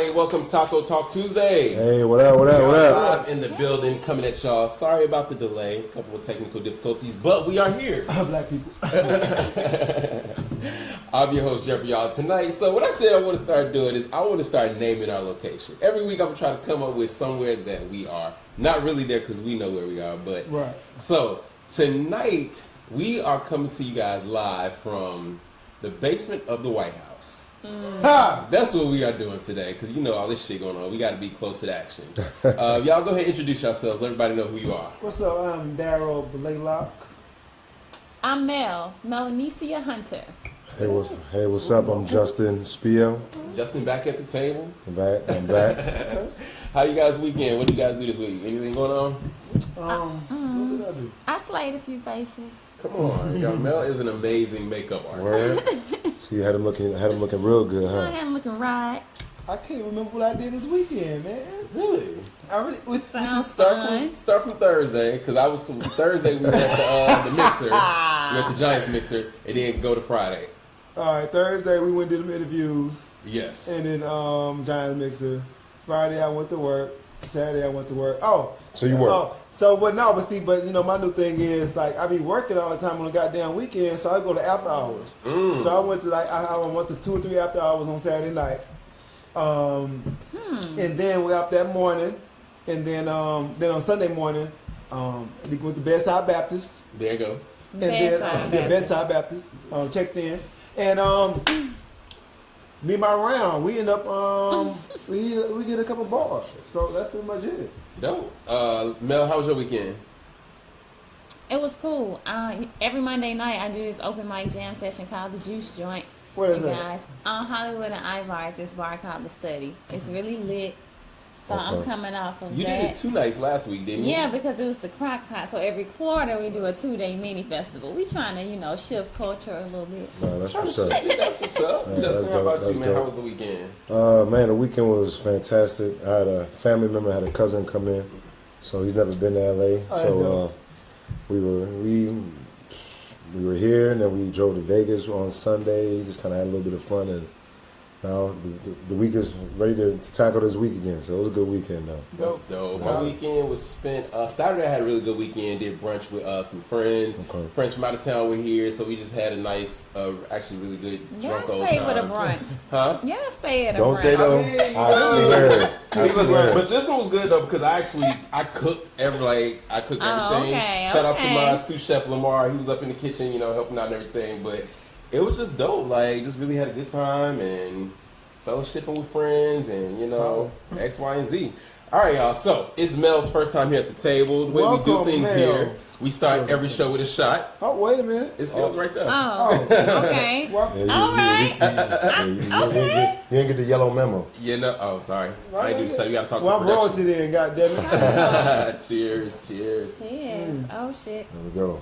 everybody. Welcome to Taco Talk Tuesday. Hey, what up, what up, what up? Live in the building, coming at y'all. Sorry about the delay, a couple of technical difficulties, but we are here. Black people. I'm your host, Jeffrey, y'all, tonight. So what I said I want to start doing is I want to start naming our location. Every week I'm going to try to come up with somewhere that we are. Not really there because we know where we are, but... Right. So tonight we are coming to you guys live from the basement of the White House. That's what we are doing today, because you know all this shit going on. We got to be close to the action. Y'all go ahead and introduce yourselves. Let everybody know who you are. What's up? I'm Daryl Blaylock. I'm Melanesia Hunter. Hey, what's up? I'm Justin Spiel. Justin back at the table. I'm back. How you guys weekend? What did you guys do this week? Anything going on? What did I do? I slayed a few faces. Come on, y'all. Mel is an amazing makeup artist. Word. So you had him looking real good, I huh? had him looking right. I can't remember what I did this weekend, man. Really? Sounds Start from Thursday, because I was Thursday we were at the mixer, we were at the Giants mixer, and then go to Friday. All right, Thursday we went to the interviews, Yes. and then Giants mixer. Friday I went to work. Saturday I went to work. Oh, So you work. But you know my new thing is like I be working all the time on the goddamn weekend, so I go to after hours. So I went to I went to 2 or 3 after hours on Saturday night. And then we up that morning, and then on Sunday morning, we went to Bedside Baptist. There you go. And then Bedside Baptist checked in, and me and my round, we end up we get a couple bars, so that's pretty much it. Dope. Mel, how was your weekend? It was cool. Every Monday night I do this open mic jam session called the Juice Joint. What is you that? guys, on Hollywood and Ivar at this bar called The Study. It's really lit. So Okay. I'm coming off of You that. did it 2 nights last week, didn't you? Yeah, because it was the crock pot. So every quarter we do a 2-day mini festival. We trying to, shift culture a little bit. No, that's what's up. That's what's up. Yeah, Justin, that's how about dope, you, that's man? dope. How was the weekend? Man, the weekend was fantastic. I had a family member, had a cousin come in, so he's never been to LA. So we were here, and then we drove to Vegas on Sunday. Just kind of had a little bit of fun, and now the week is ready to tackle this week again. So it was a good weekend, though. That's dope. My weekend was spent. Saturday I had a really good weekend. Did brunch with some friends. Okay. Friends from out of town were here, so we just had a nice, actually really good Y'all drunk old stay time. with a brunch. Huh? Y'all stay at a Don't brunch. they though? I swear. But this one was good though because I cooked everything. okay, Shout out to okay. my sous chef Lamar. He was up in the kitchen, helping out and everything. But it was just dope. Like, just really had a good time and fellowshipping with friends and X, Y, and Z. All right, y'all. So it's Mel's first time here at the table. The way we do Welcome, things Mel. here, we start every show with a shot. Oh, wait a minute. It's yours right there. Oh, okay. Well, All right. You didn't get the yellow memo. Oh, sorry. I ain't do so. You gotta talk well, to I'm royalty production. then, goddammit. Cheers. Cheers. Oh, shit. There we go.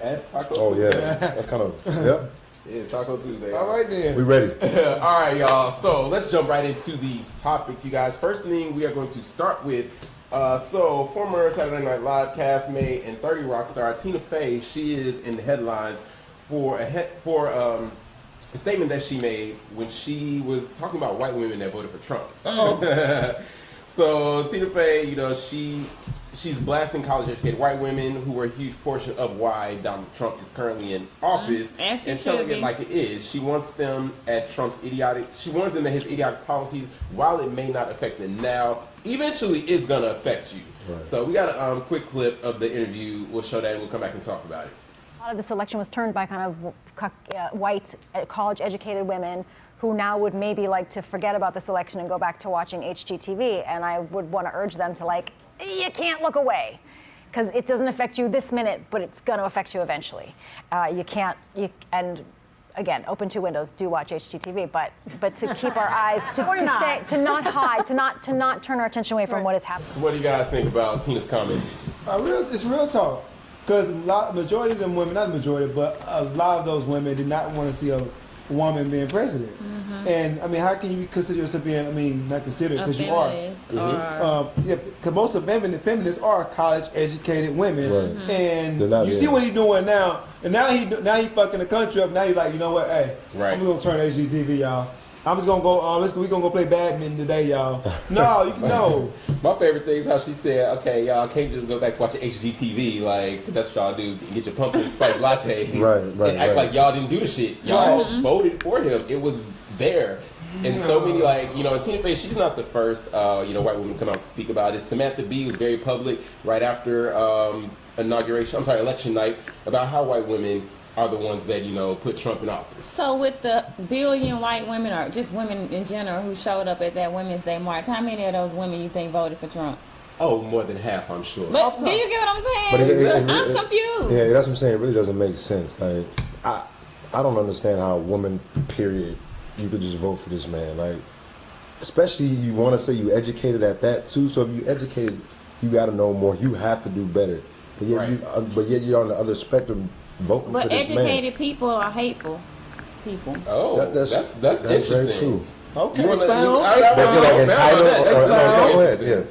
That's Taco Oh yeah, Tuesday. that's kind of yep. Yeah, Taco Tuesday. All right then. We ready. All right, y'all. So let's jump right into these topics, you guys. First thing we are going to start with. Former Saturday Night Live castmate and 30 Rock star Tina Fey. She is in the headlines for a statement that she made when she was talking about white women that voted for Trump. So Tina Fey, she's blasting college-educated white women who were a huge portion of why Donald Trump is currently in office, and telling it like it is. She wants them at She wants them at his idiotic policies, while it may not affect them now. Eventually, it's gonna affect you. Right. So we got a quick clip of the interview. We'll show that, and we'll come back and talk about it. A lot of this election was turned by kind of white, college-educated women who now would maybe like to forget about this election and go back to watching HGTV. And I would want to urge them to you can't look away, because it doesn't affect you this minute, but it's going to affect you eventually. And again, open 2 windows, do watch HGTV, but to keep our eyes, to not hide, to not turn our attention away from what is happening. So what do you guys think about Tina's comments? It's real talk. Because majority of them women, not the majority, but a lot of those women did not want to see woman being president. And I mean, how can you consider yourself being? I mean, not considered because you are. Because most of feminists are college-educated women, Right. and They're not you see there. what he's doing now. And now he fucking the country up. Now he's like, you know what? Hey, Right. I'm gonna turn HGTV, y'all. I'm just gonna go. We gonna go play badminton today, y'all. No, you no. My favorite thing is how she said, "Okay, y'all can't just go back to watching HGTV. Like that's what y'all do. Get your pumpkin spice lattes, Right, and act like y'all didn't do the shit. Y'all voted for him. It was there." And so many, like, you know, and Tina Fey, she's not the first, white woman to come out to speak about it. Samantha Bee was very public right after election night, about how white women are the ones that, you know, put Trump in office. So with the billion white women, or just women in general, who showed up at that Women's Day march, how many of those women you think voted for Trump? Oh, more than half, I'm sure. But do you get what I'm saying? But I'm confused. Yeah, that's what I'm saying. It really doesn't make sense. Like, I don't understand how a woman, period, you could just vote for this man. Like, especially you want to say you educated at that too. So if you educated, you got to know more. You have to do better. But yet, Right. You're on the other spectrum voting But for this man. educated people are hateful people. Oh, that's interesting. very true. Okay, You wanna- expound. I- They feel like Expound on entitled. that. Or, Expound. go ahead. Yeah.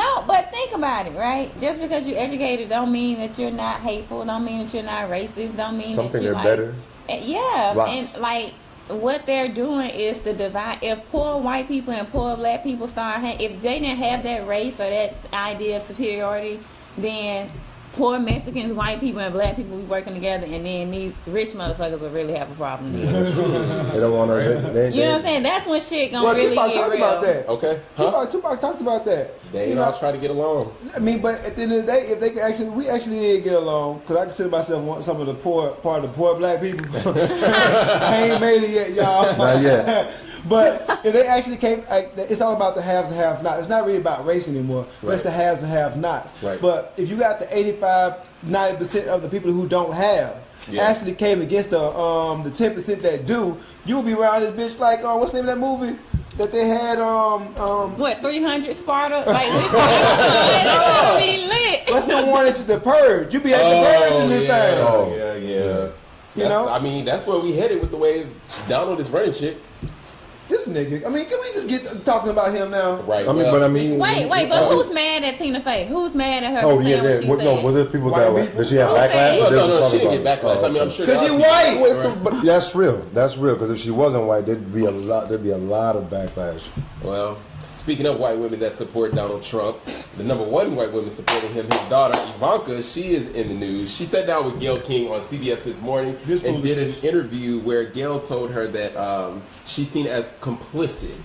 No, but think about it, right? Just because you're educated don't mean that you're not hateful, don't mean that you're not racist, don't mean Something that you're they're like, better. Yeah, Lots. and like what they're doing is to divide. If poor white people and poor black people start, if they didn't have that race or that idea of superiority, then poor Mexicans, white people, and black people be working together, and then these rich motherfuckers will really have a problem. They don't want to. You know what I'm saying? That's when shit gonna Well, really Tupac get talked real. about that. Okay. Huh? Tupac talked about that. They You all know, try to get along. I mean, but at the end of the day, if they could we actually did get along, because I consider myself some of the part of the poor black people. I ain't made it yet, y'all. Not yet. But if they actually came, it's all about the haves and have-nots. It's not really about race anymore. But it's the haves and have-nots. Right. But if you got the 85, 90% of the people who don't have actually came against the 10% that do, you'll be around this bitch like, what's the name of that movie that they had? What, 300 Sparta? Like, which one? That should be lit. What's the one that's the purge? You be at the purge in this thing. Oh, yeah. You know? I mean, that's where we headed with the way Donald is running shit. This nigga. I mean, can we just get talking about him now? Right. I mean, but I mean. Wait, but who's mad at Tina Fey? Who's mad at her Oh for yeah, saying what she what, said? no, was it people White that people? did she have Who backlash? said- Or they No, was she talking didn't get about it? backlash. I mean, I'm okay. sure. Because there you are white. people- Well, but that's real. That's real. Because if she wasn't white, there'd be a lot of backlash. Well, speaking of white women that support Donald Trump, the number one white woman supporting him, his daughter Ivanka, she is in the news. She sat down with Gayle King on CBS this morning and did an interview where Gayle told her that she's seen as complicit.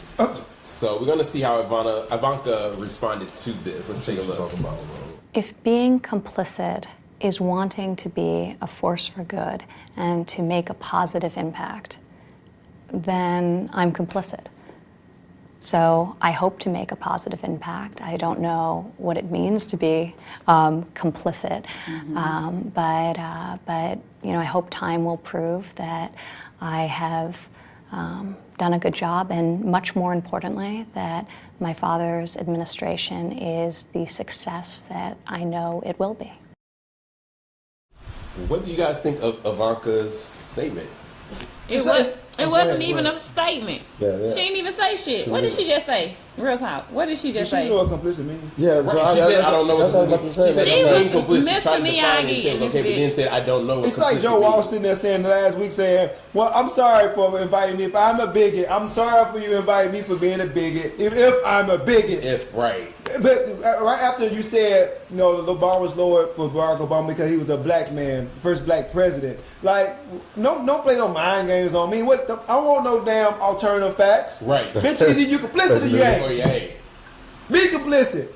So we're going to see how Ivanka responded to this. Let's take a look. If being complicit is wanting to be a force for good and to make a positive impact, then I'm complicit. So I hope to make a positive impact. I don't know what it means to be complicit, but you know, I hope time will prove that I have done a good job, and much more importantly, that my father's administration is the success that I know it will be. What do you guys think of Ivanka's statement? It wasn't even a statement. Yeah. She didn't even say shit. What did she just say? Real talk. What did she just She say? know what complicit means. Yeah, Right. She said, I don't know what that's what I was about to she say. said. She I'm was complicit, Mr. trying to define Miyagi it. in this Okay, but then bitch. said, I don't know what It's like complicit Joe Walsh means. sitting there saying last week saying, well, I'm sorry for inviting me. If I'm a bigot, I'm sorry for you inviting me for being a bigot. If I'm a bigot. Right. But right after you said, you know, the bar was lowered for Barack Obama because he was a black man, first black president. Like, don't play no mind games on me. I want no damn alternative facts. Right. Bitch, either you complicit or you Oh, ain't. yeah, hey. Be complicit.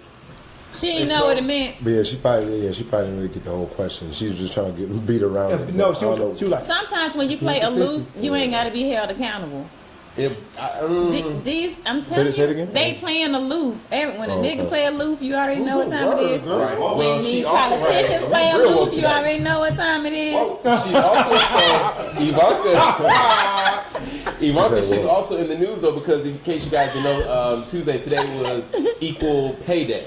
She didn't And know so- what it meant. But yeah, she probably didn't really get the whole question. She was just trying to get beat around. it. No, I she don't know. was like, Sometimes when you play aloof, you ain't got to be held accountable. These, I'm telling say it you, again? they playing aloof. When a nigga okay. play aloof, you already know what time it is. Right. Well, When she these also- politicians right. play Real aloof, woke you today. already know what time it is. She also told Ivanka, she's also in the news though, because in case you guys didn't know, today was Equal Pay Day.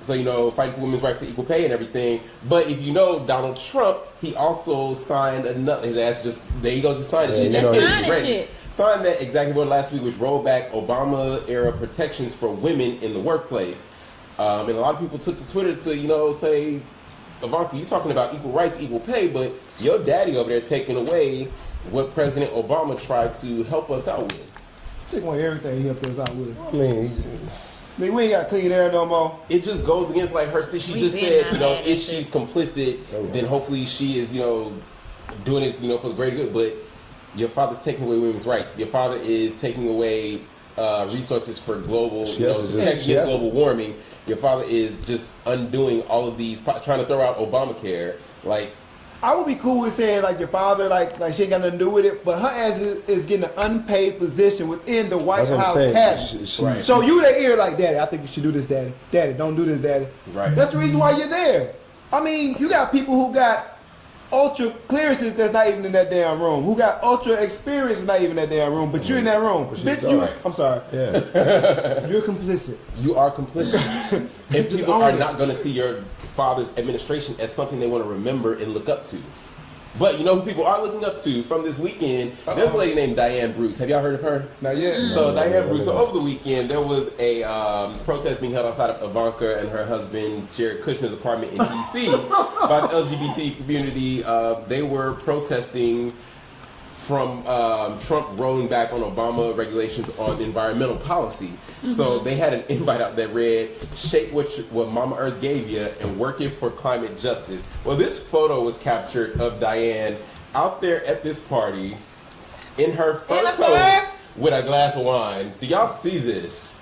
So, fighting for women's right for equal pay and everything. But if you know Donald Trump, he also signed another. His ass there you go, just signed it. Shit. Signed that executive order last week, which rolled back Obama-era protections for women in the workplace. And a lot of people took to Twitter to, say, Ivanka, you talking about equal rights, equal pay, but your daddy over there taking away what President Obama tried to help us out with. Take away everything he helped us out with. I mean, we ain't got clean air no more. It just goes against her. She just said, if she's complicit, then hopefully she is, doing it, for the greater good. But your father's taking away women's rights. Your father is taking away resources for global, to protect against global warming. Your father is just undoing all of these, trying to throw out Obamacare. I would be cool with saying your father, she ain't got nothing to do with it, but her ass is getting an unpaid position within the White House cabinet. Right. So you the ear Daddy, I think you should do this, Daddy. Daddy, don't do this, Daddy. Right. That's the reason why you're there. I mean, you got people who got ultra clearances that's not even in that damn room. Who got ultra experience is not even in that damn room, but you're in that room. Bitch, I'm sorry. Yeah. You're complicit. You are complicit. And people are not going to see your father's administration as something they want to remember and look up to. But you know who people are looking up to from this weekend? There's a lady named Diane Bruce. Have y'all heard of her? Not yet. So Diane Bruce. So over the weekend, there was a protest being held outside of Ivanka and her husband Jared Kushner's apartment in D.C. by the LGBT community. They were protesting from Trump rolling back on Obama regulations on environmental policy. Mm-hmm. So they had an invite out that read, "Shape what Mama Earth gave you and working for climate justice." Well, this photo was captured of Diane out there at this party in her fur coat with a glass of wine. Do y'all see this?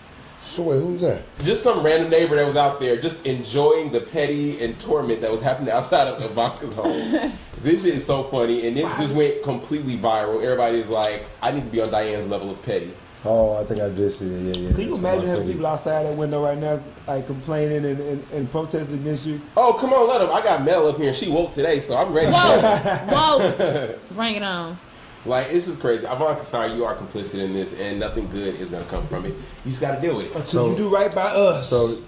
So wait, who's that? Just some random neighbor that was out there just enjoying the petty and torment that was happening outside of Ivanka's home. This shit is so funny, and it just went completely viral. Everybody's like, I need to be on Diane's level of petty. Oh, I think I did see it. Yeah. Can you imagine having people outside that window right now, complaining and protesting against you? Oh, come on, let them. I got Mel up here, and she woke today, so I'm ready. Whoa, bring it on. It's just crazy. Ivanka, sorry, you are complicit in this, and nothing good is going to come from it. You just got to deal with it. Until you do right by us. So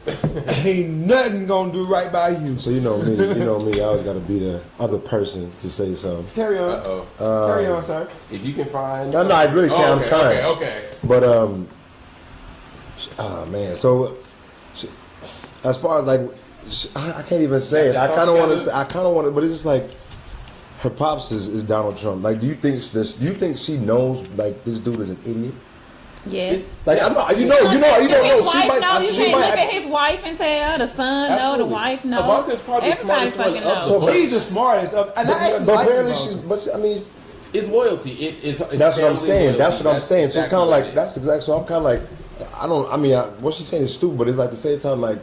ain't nothing going to do right by you. So you know me. I always got to be the other person to say something. Carry on. Carry on, sir. If you can find... No, I really can't. I'm trying. Okay. But, man. So, as far as, I can't even say it. I kind of want to, but it's just her pops is Donald Trump. Do you think she knows this dude is an idiot? Yes. I'm not, you know. His She wife might. know. You She can't might. look at his wife and tell the son Absolutely. know, the wife know. Ivanka's probably the Everybody smartest one fucking up knows. there. She's the smartest. And I actually But like apparently Ivanka. she's. But I mean, It's loyalty. It's that's what I'm saying. loyalty. That's what I'm saying. So it's kind of exactly what that's exactly. So I'm kind of what she's saying is stupid, but it's at the same time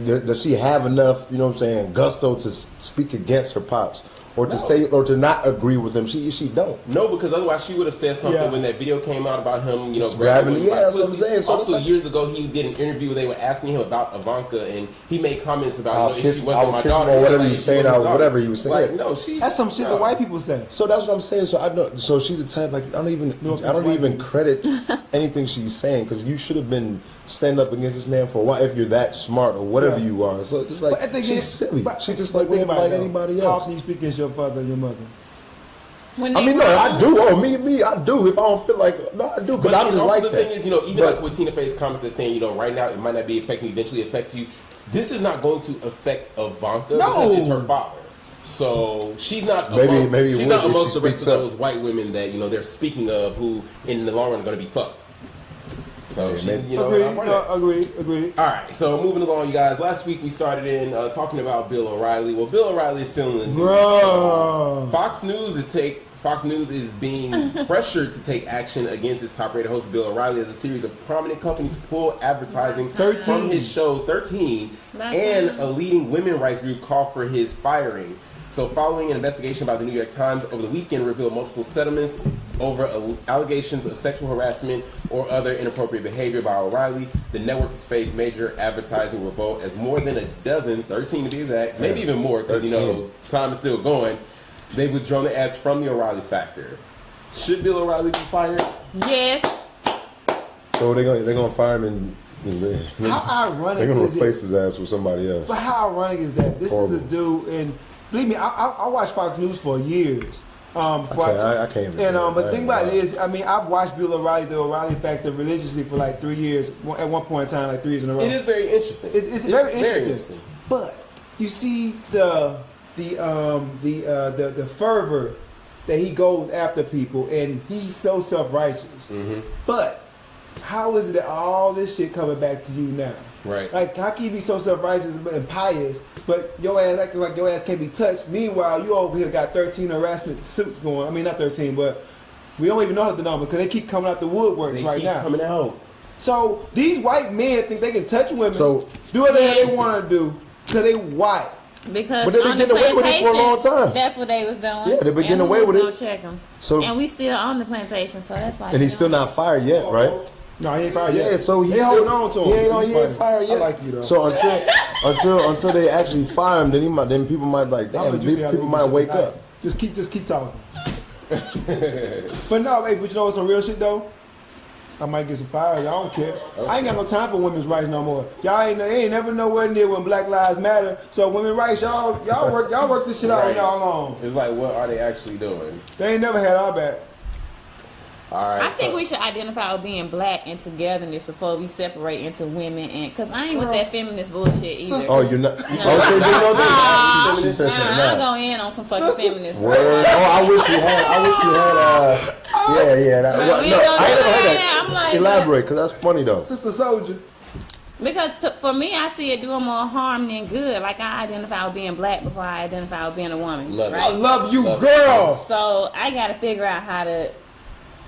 does she have enough? You know what I'm saying? Gusto to speak against her pops. Or to say, or to not agree with him, she don't. No, because otherwise she would have said something when that video came out about him, grabbing. Yeah, that's what I'm saying. So also, years ago, he did an interview where they were asking him about Ivanka, and he made comments about, if she wasn't my daughter, or whatever he was saying, whatever he was saying. That's some shit that white people say. So that's what I'm saying. So I know. So she's the type I don't even credit anything she's saying, because you should have been standing up against this man for a while if you're that smart or whatever you are. So just she's silly. She's just like anybody else. How often you speak against your father and your mother? I do. Oh, me, I do. If I don't feel I do, because I'm just like that. The thing is, even with Tina Fey's comments, they're saying, right now it might not be affecting you, eventually affect you. This is not going to affect Ivanka because it's her father. So she's not she's not amongst the rest of those white women that they're speaking of, who in the long run are going to be fucked. So Agree. All right, so moving along, you guys. Last week we started in talking about Bill O'Reilly. Well, Bill O'Reilly is still in the news. Fox News is being pressured to take action against its top-rated host, Bill O'Reilly, as a series of prominent companies pull advertising from his shows, 13, and a leading women's rights group call for his firing. So following an investigation by the New York Times over the weekend revealed multiple settlements over allegations of sexual harassment or other inappropriate behavior by O'Reilly, the network has faced major advertising revolt as more than a dozen, 13 to be exact, maybe even more, because time is still going. They've withdrawn the ads from the O'Reilly factor. Should Bill O'Reilly be fired? Yes. So they're gonna fire him and How ironic They're gonna is replace it? his ass with somebody else. But how ironic is that? This Horrible. is a dude, and believe me, I watched Fox News for years. I can't even. And but the I thing ain't about it gonna is, I mean, I've watched Bill O'Reilly, the O'Reilly Factor, religiously for like 3 years. At one point in time, like 3 years in a row. It is very interesting. It's very interesting. But you see the fervor that he goes after people, and he's so self-righteous. Mm-hmm. But how is it that all this shit coming back to you now? Right. Like, how can you be so self-righteous and pious, but your ass acting like your ass can't be touched? Meanwhile, you over here got 13 harassment suits going. I mean, not 13, but we don't even know the number because they keep coming out the woodworks They right keep now. coming out. So these white men think they can touch women, So- do what the hell they want to do because they white. Because But they've been on the getting away with it for a long plantation, time. that's what they was doing. Yeah, they've been getting And away who with was it. gonna check 'em? So- and we still on the plantation, so that's why. And he's still not fired yet, right? No, he ain't fired yet. Yeah, so he's they still holding on to him. He ain't fired yet. I like you though. So until they actually fire him, then people might be like, I'll damn, let you see how people they might do wake shit up. tonight. Just keep talking. But no, hey, but you know what's some real shit though? I might get some fired. I don't care. I ain't got no time for women's rights no more. Y'all ain't never nowhere near when Black Lives Matter. So women's rights, y'all work this shit out on Right. y'all own. It's like, what are they actually doing? They ain't never had our back. All right. I think we should identify with being black and togetherness before we separate into women, and because I ain't with that feminist bullshit either. Oh, you're not. Oh, so you know that? She said something. I'm now. going in on some fucking feminist. Word. Oh, I wish you had. Yeah. But Well, we no, gonna I never do heard that. that. I'm like, Elaborate, because that's funny though. Sister Soldier. Because for me, I see it doing more harm than good. Like, I identify with being black before I identify with being a woman. Love it. I right? love you, Love girl. So I got to figure out how to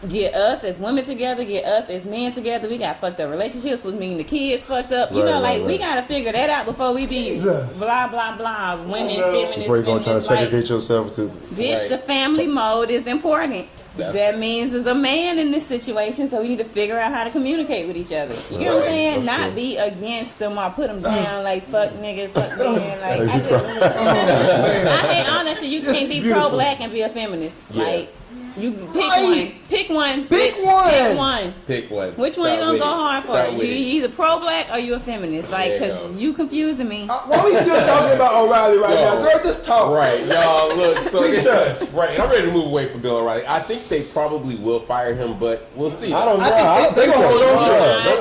get us as women together, get us as men together. We got fucked up relationships with me and the kids fucked up. You Right, know, like, right, we right. got to figure that out before we be Jesus. blah, blah, blah. Women, Oh, no. feminists, Before you go trying to feminists, like, segregate yourself to. bitch, Right. the family mode is important. That's- That means as a man in this situation, so we need to figure out how to communicate with each other. You know what I'm Right, saying? that's Not true. be against them or put them down like fuck niggas, fuck men. Like, I hate all that shit. You This can't is be beautiful. pro-black and be a feminist. Yeah. Like, you pick Right. one. Pick one. Pick bitch. one. Pick one. Pick one. Which one you Start gonna with go it. hard for? Start You with it. either pro-black or you a feminist. Like, There you cause go. you confusing me. Why we still talking about O'Reilly right So- now? Girl, just talk. Right, y'all. Look, so Preach us. right, and I'm ready to move away from Bill O'Reilly. I think they probably will fire him, but we'll see. I don't know. I think I they don't think gonna so. hold on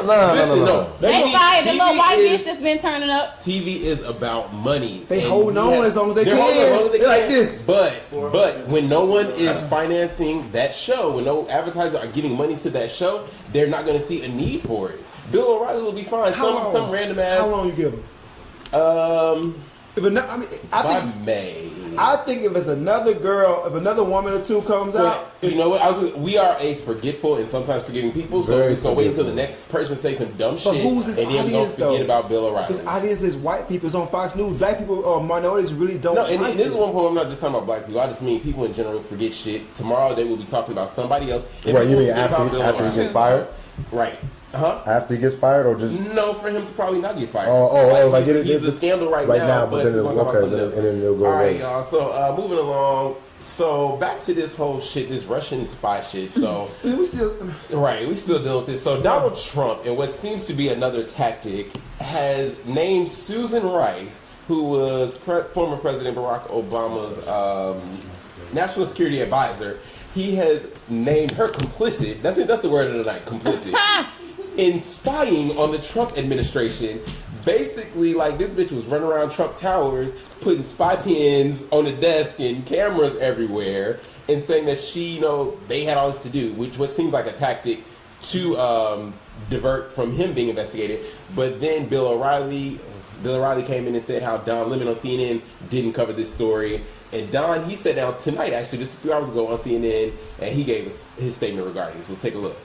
to Listen, no. They fired the little white is, bitch that's been turning up. TV is about money. They And holding we on have- as long as they they're can. holding on as long as They're like this. But when no one is financing that show, when no advertisers are giving money to that show, they're not going to see a need for it. Bill O'Reilly will be fine. Some random ass. How long you give them? If I mean, By May. I think if it's another girl, if another woman or two comes out, But, you know what? We are a forgetful and sometimes forgiving people, so Very we're just gonna wait until the forgetful. next person say some dumb but shit, who's this and then we're gonna audience forget though? about Bill O'Reilly. This audience is white people. It's on Fox News. Black people or minorities really don't. No, and like this is it. one point. I'm not just talking about black people. I just mean people in general forget shit. Tomorrow they will be talking about somebody else. and Right, you people mean forget about Bill after he O'Reilly. gets fired? Right. Huh? After he gets fired, or just No, for him to probably not get fired. like he's the scandal right now, but then we're gonna talk about something else. and then it'll go All right, away. y'all. So moving along. So back to this whole shit, this Russian spy shit. So. We still, Right, we still dealing with this. So Donald Trump, in what seems to be another tactic, has named Susan Rice, who was former President Barack Obama's national security advisor. He has named her complicit. That's it. That's the word of the night. Complicit in spying on the Trump administration. Basically, like, this bitch was running around Trump Towers, putting spy pins on the desk and cameras everywhere, and saying that they had all this to do, which what seems like a tactic to divert from him being investigated. But then Bill O'Reilly came in and said how Don Lemon on CNN didn't cover this story. And Don, he sat down tonight, actually, just a few hours ago on CNN, and he gave us his statement regarding it. So take a look.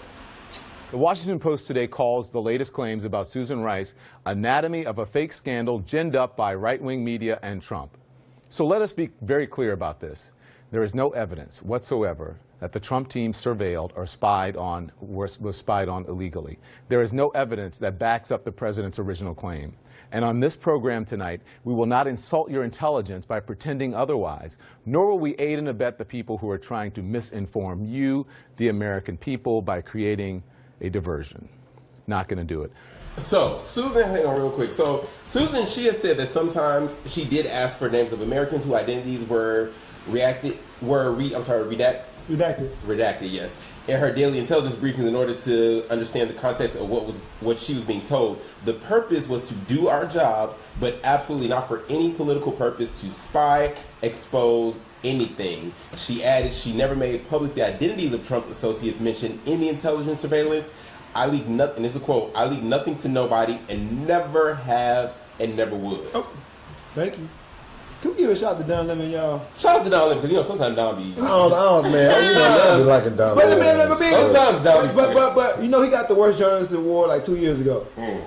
The Washington Post today calls the latest claims about Susan Rice anatomy of a fake scandal ginned up by right-wing media and Trump. So let us be very clear about this. There is no evidence whatsoever that the Trump team surveilled or was spied on illegally. There is no evidence that backs up the president's original claim. And on this program tonight, we will not insult your intelligence by pretending otherwise, nor will we aid and abet the people who are trying to misinform you, the American people, by creating a diversion. Not going to do it. So Susan, hang on real quick. So Susan, she has said that sometimes she did ask for names of Americans whose identities were redacted. Redacted, yes. In her daily intelligence briefings, in order to understand the context of what she was being told, the purpose was to do our jobs, but absolutely not for any political purpose to spy, expose anything. She added she never made public the identities of Trump's associates mentioned in the intelligence surveillance. I leak nothing. This is a quote. I leak nothing to nobody, and never have, and never would. Oh, thank you. Can we give a shout out to Don Lemon, y'all? Shout out to Don Lemon, because sometimes Don be. I don't, man. I be liking Don. Sometimes Don be. But he got the worst journalist award like 2 years ago.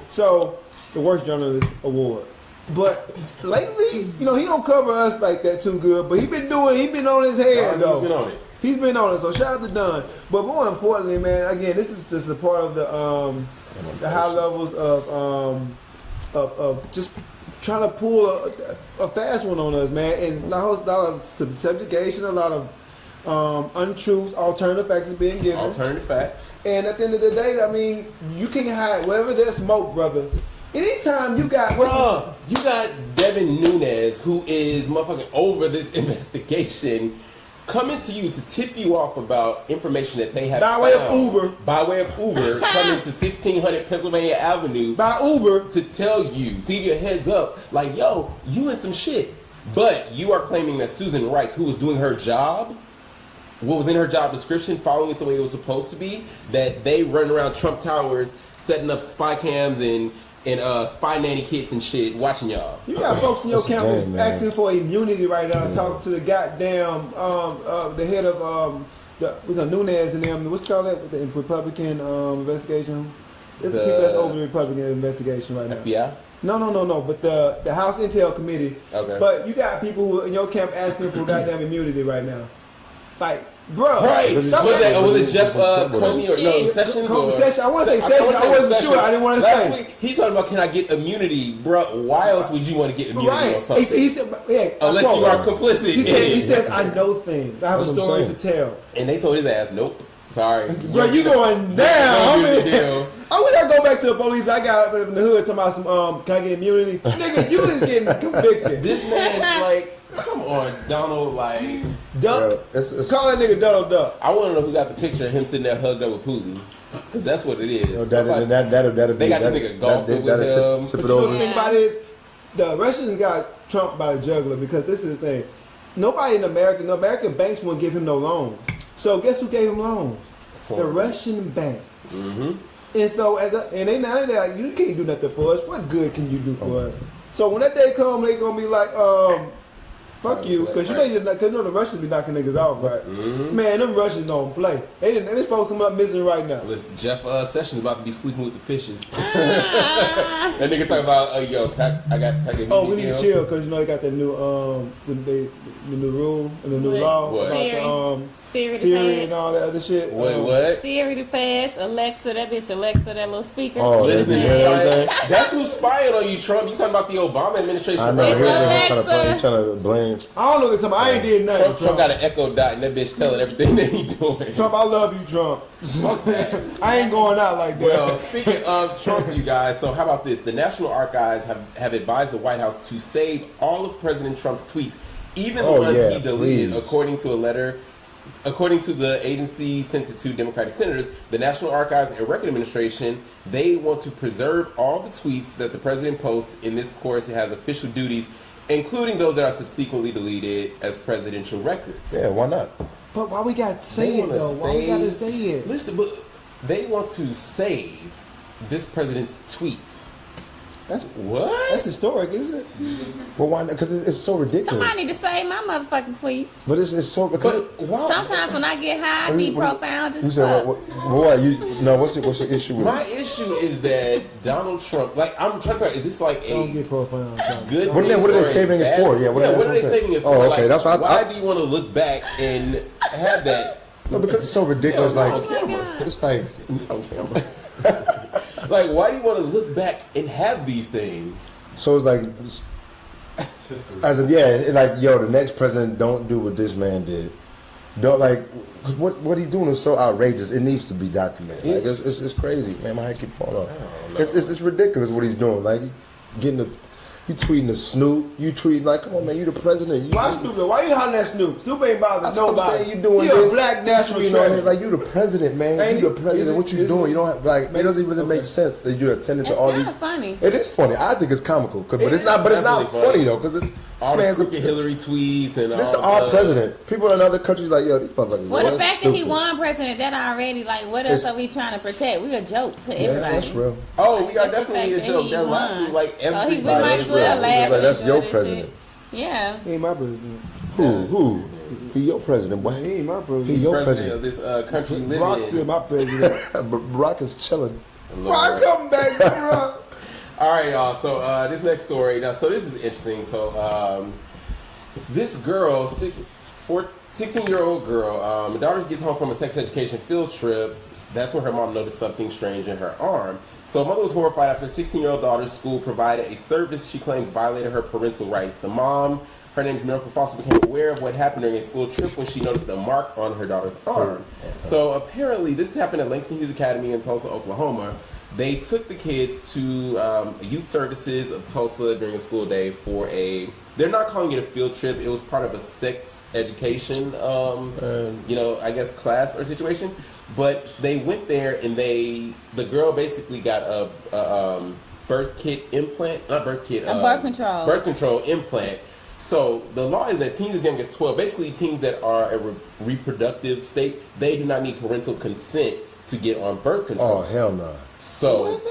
So the worst journalist award. But lately, he don't cover us like that too good. But he been on his head though. He's been on it. He's been on it. So shout out to Don. But more importantly, man, again, this is just a part of the high levels of just trying to pull a fast one on us, man, and a lot of subjugation, a lot of untruths, alternative facts is being given. Alternative facts. And at the end of the day, I mean, you can't hide wherever there's smoke, brother. Anytime you got you got Devin Nunes, who is motherfucking over this investigation, coming to you to tip you off about information that they have by way of Uber, coming to 1600 Pennsylvania Avenue by Uber to tell you, to give you a heads up, like, yo, you in some shit. But you are claiming that Susan Rice, who was doing her job, what was in her job description, following it the way it was supposed to be, that they run around Trump Towers setting up spy cams and spy nanny kits and shit, watching y'all. You got folks in your campus asking for immunity right now. Talking to the goddamn the head of the Nunes and them. What's it called that? The Republican investigation. It's the people that's over the Republican investigation right now. FBI? No. But the House Intel Committee. Okay. But you got people who in your camp asking for goddamn immunity right now. Like, bro. Right. Was it Jeff Comey or no Sessions? Sessions. I want to say Sessions. I wasn't sure. I didn't want to say. Last week, he talking about, can I get immunity, bro? Why else would you want to get immunity on something? He said, unless you are complicit. He says, I know things. I have a story to tell. And they told his ass, nope. Sorry. Bro, you going down. I wish I go back to the police. I got up in the hood talking about some, can I get immunity? Nigga, you is getting convicted. This man, like, come on, Donald, like, Duck. Call that nigga Donald Duck. I want to know who got the picture of him sitting there hugged up with Putin. Because that's what it is. That'll they got the nigga golfing with him. Tip it But over. the thing about it is, the Russians got Trump by the jugular because this is the thing. Nobody in America, no American banks won't give him no loans. So guess who gave him loans? The Russian banks. Mm-hmm. And so, and they now they're like, you can't do nothing for us. What good can you do for us? So when that day come, they gonna be like, fuck you, because you know the Russians be knocking niggas off, right? Mm-hmm. Man, them Russians don't play. This folks come up missing right now. Listen, Jeff Sessions about to be sleeping with the fishes. That nigga talking about, yo, I got. We need to chill because they got the new the new rule and the new law about the Siri and all that other shit. What? Siri the fast, Alexa, that little speaker. Oh, listen, that's who's spying on you, Trump. You talking about the Obama administration? I know. He's trying to blame. I don't know this time. I ain't did nothing. Trump got an Echo Dot and that bitch telling everything that he doing. Trump, I love you, Trump. I ain't going out like that. Well, speaking of Trump, you guys, so how about this? The National Archives have advised the White House to save all of President Trump's tweets, even the ones he deleted, according to a letter. According to the agency sent it to Democratic senators, the National Archives and Record Administration, they want to preserve all the tweets that the president posts. In this course, it has official duties, including those that are subsequently deleted as presidential records. Yeah, why not? But why we got to say it, though? Why we got to say it? Listen, but they want to save this president's tweets. That's what? That's historic, isn't it? Well, why not? Because it's so ridiculous. Somebody need to save my motherfucking tweets. But it's so because sometimes when I get high, I be profound as fuck. What's your issue with my issue is that Donald Trump, like, I'm trying to figure out, is this like a don't get profound good what are they saving it for? Yeah, what are they saving it for? Oh, okay, like, that's why do you want to look back and have that? No, because it's so ridiculous. It's like on camera. Like, why do you want to look back and have these things? So it's like, the next president don't do what this man did. don't like what he's doing is so outrageous. It needs to be documented. Like, it's crazy, man. My head keep falling off. It's ridiculous what he's doing. Like getting the. You tweeting the Snoop, you tweeting like, come on man, you the president. Why Snoop? Why you hollering at Snoop? Snoop ain't bothering That's what I'm nobody. saying. You doing You're this. a black national You know, treasure. like you the president, man. Ain't You the it? president. What you doing? You don't have like. It doesn't even Okay. make sense that you're attending to It's all kinda these. funny. It is funny. I think it's comical, but it's not. But it's not Definitely funny though, because All the crooked Hillary tweets and This is all our president. People in other countries like, yo, these motherfuckers. Well, the fact that he stupid. won president, that already, like, what else It's- are we trying to protect? We a joke to Yeah, everybody. that's real. Oh, we are Just the definitely a fact that joke. he That's won. why like So everybody. we might as well That's laugh. real. and That's enjoy your this president. shit. Yeah. He ain't my president. Who? He your president, boy. He ain't my He president. your president of president. this country we Brock's live still in. my president. Barack is chilling. Brock, come back, Brock. All right, y'all. So this next story. Now, so this is interesting. So this girl, 16-year-old girl, her daughter gets home from a sex education field trip. That's when her mom noticed something strange in her arm. So mother was horrified after the 16-year-old daughter's school provided a service she claims violated her parental rights. The mom, her name is Miracle Foster, became aware of what happened during a school trip when she noticed a mark on her daughter's arm. So apparently this happened at Langston Hughes Academy in Tulsa, Oklahoma. They took the kids to youth services of Tulsa during a school day for they're not calling it a field trip. It was part of a sex education, I guess class or situation. But they went there and the girl basically got a birth control implant. So the law is that teens as young as 12, basically teens that are a reproductive state, they do not need parental consent to get on birth control. Oh hell no. So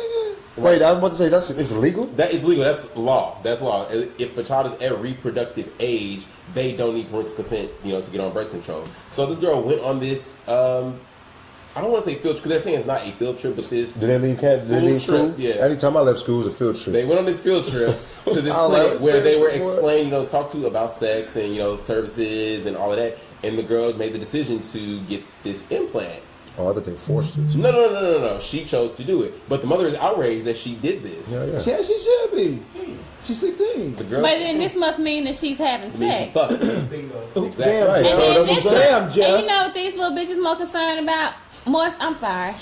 Wait, I was about to say it's illegal. that is legal. That's law. That's law. If a child is at reproductive age, they don't need parental consent, to get on birth control. So this girl went on this. I don't want to say field trip because they're saying it's not a field trip, but this. Did they leave camp? Did they leave school? Yeah. Anytime I left school, it was a field trip. They went on this field trip to this I like clinic where they were field trip, explained, talked to about sex and services and all of that. And the girl made the decision to get this implant. Oh, I thought they forced her. No. She chose to do it, but the mother is outraged that she did this. Yeah. Yeah, she should be. She's 16. The girl. But then this must mean that she's having I mean, she sex. fucked. Damn, Exactly. Right. And So then that's this what I'm saying. Damn, Jeff. and you know what these little bitches more concerned about? I'm sorry.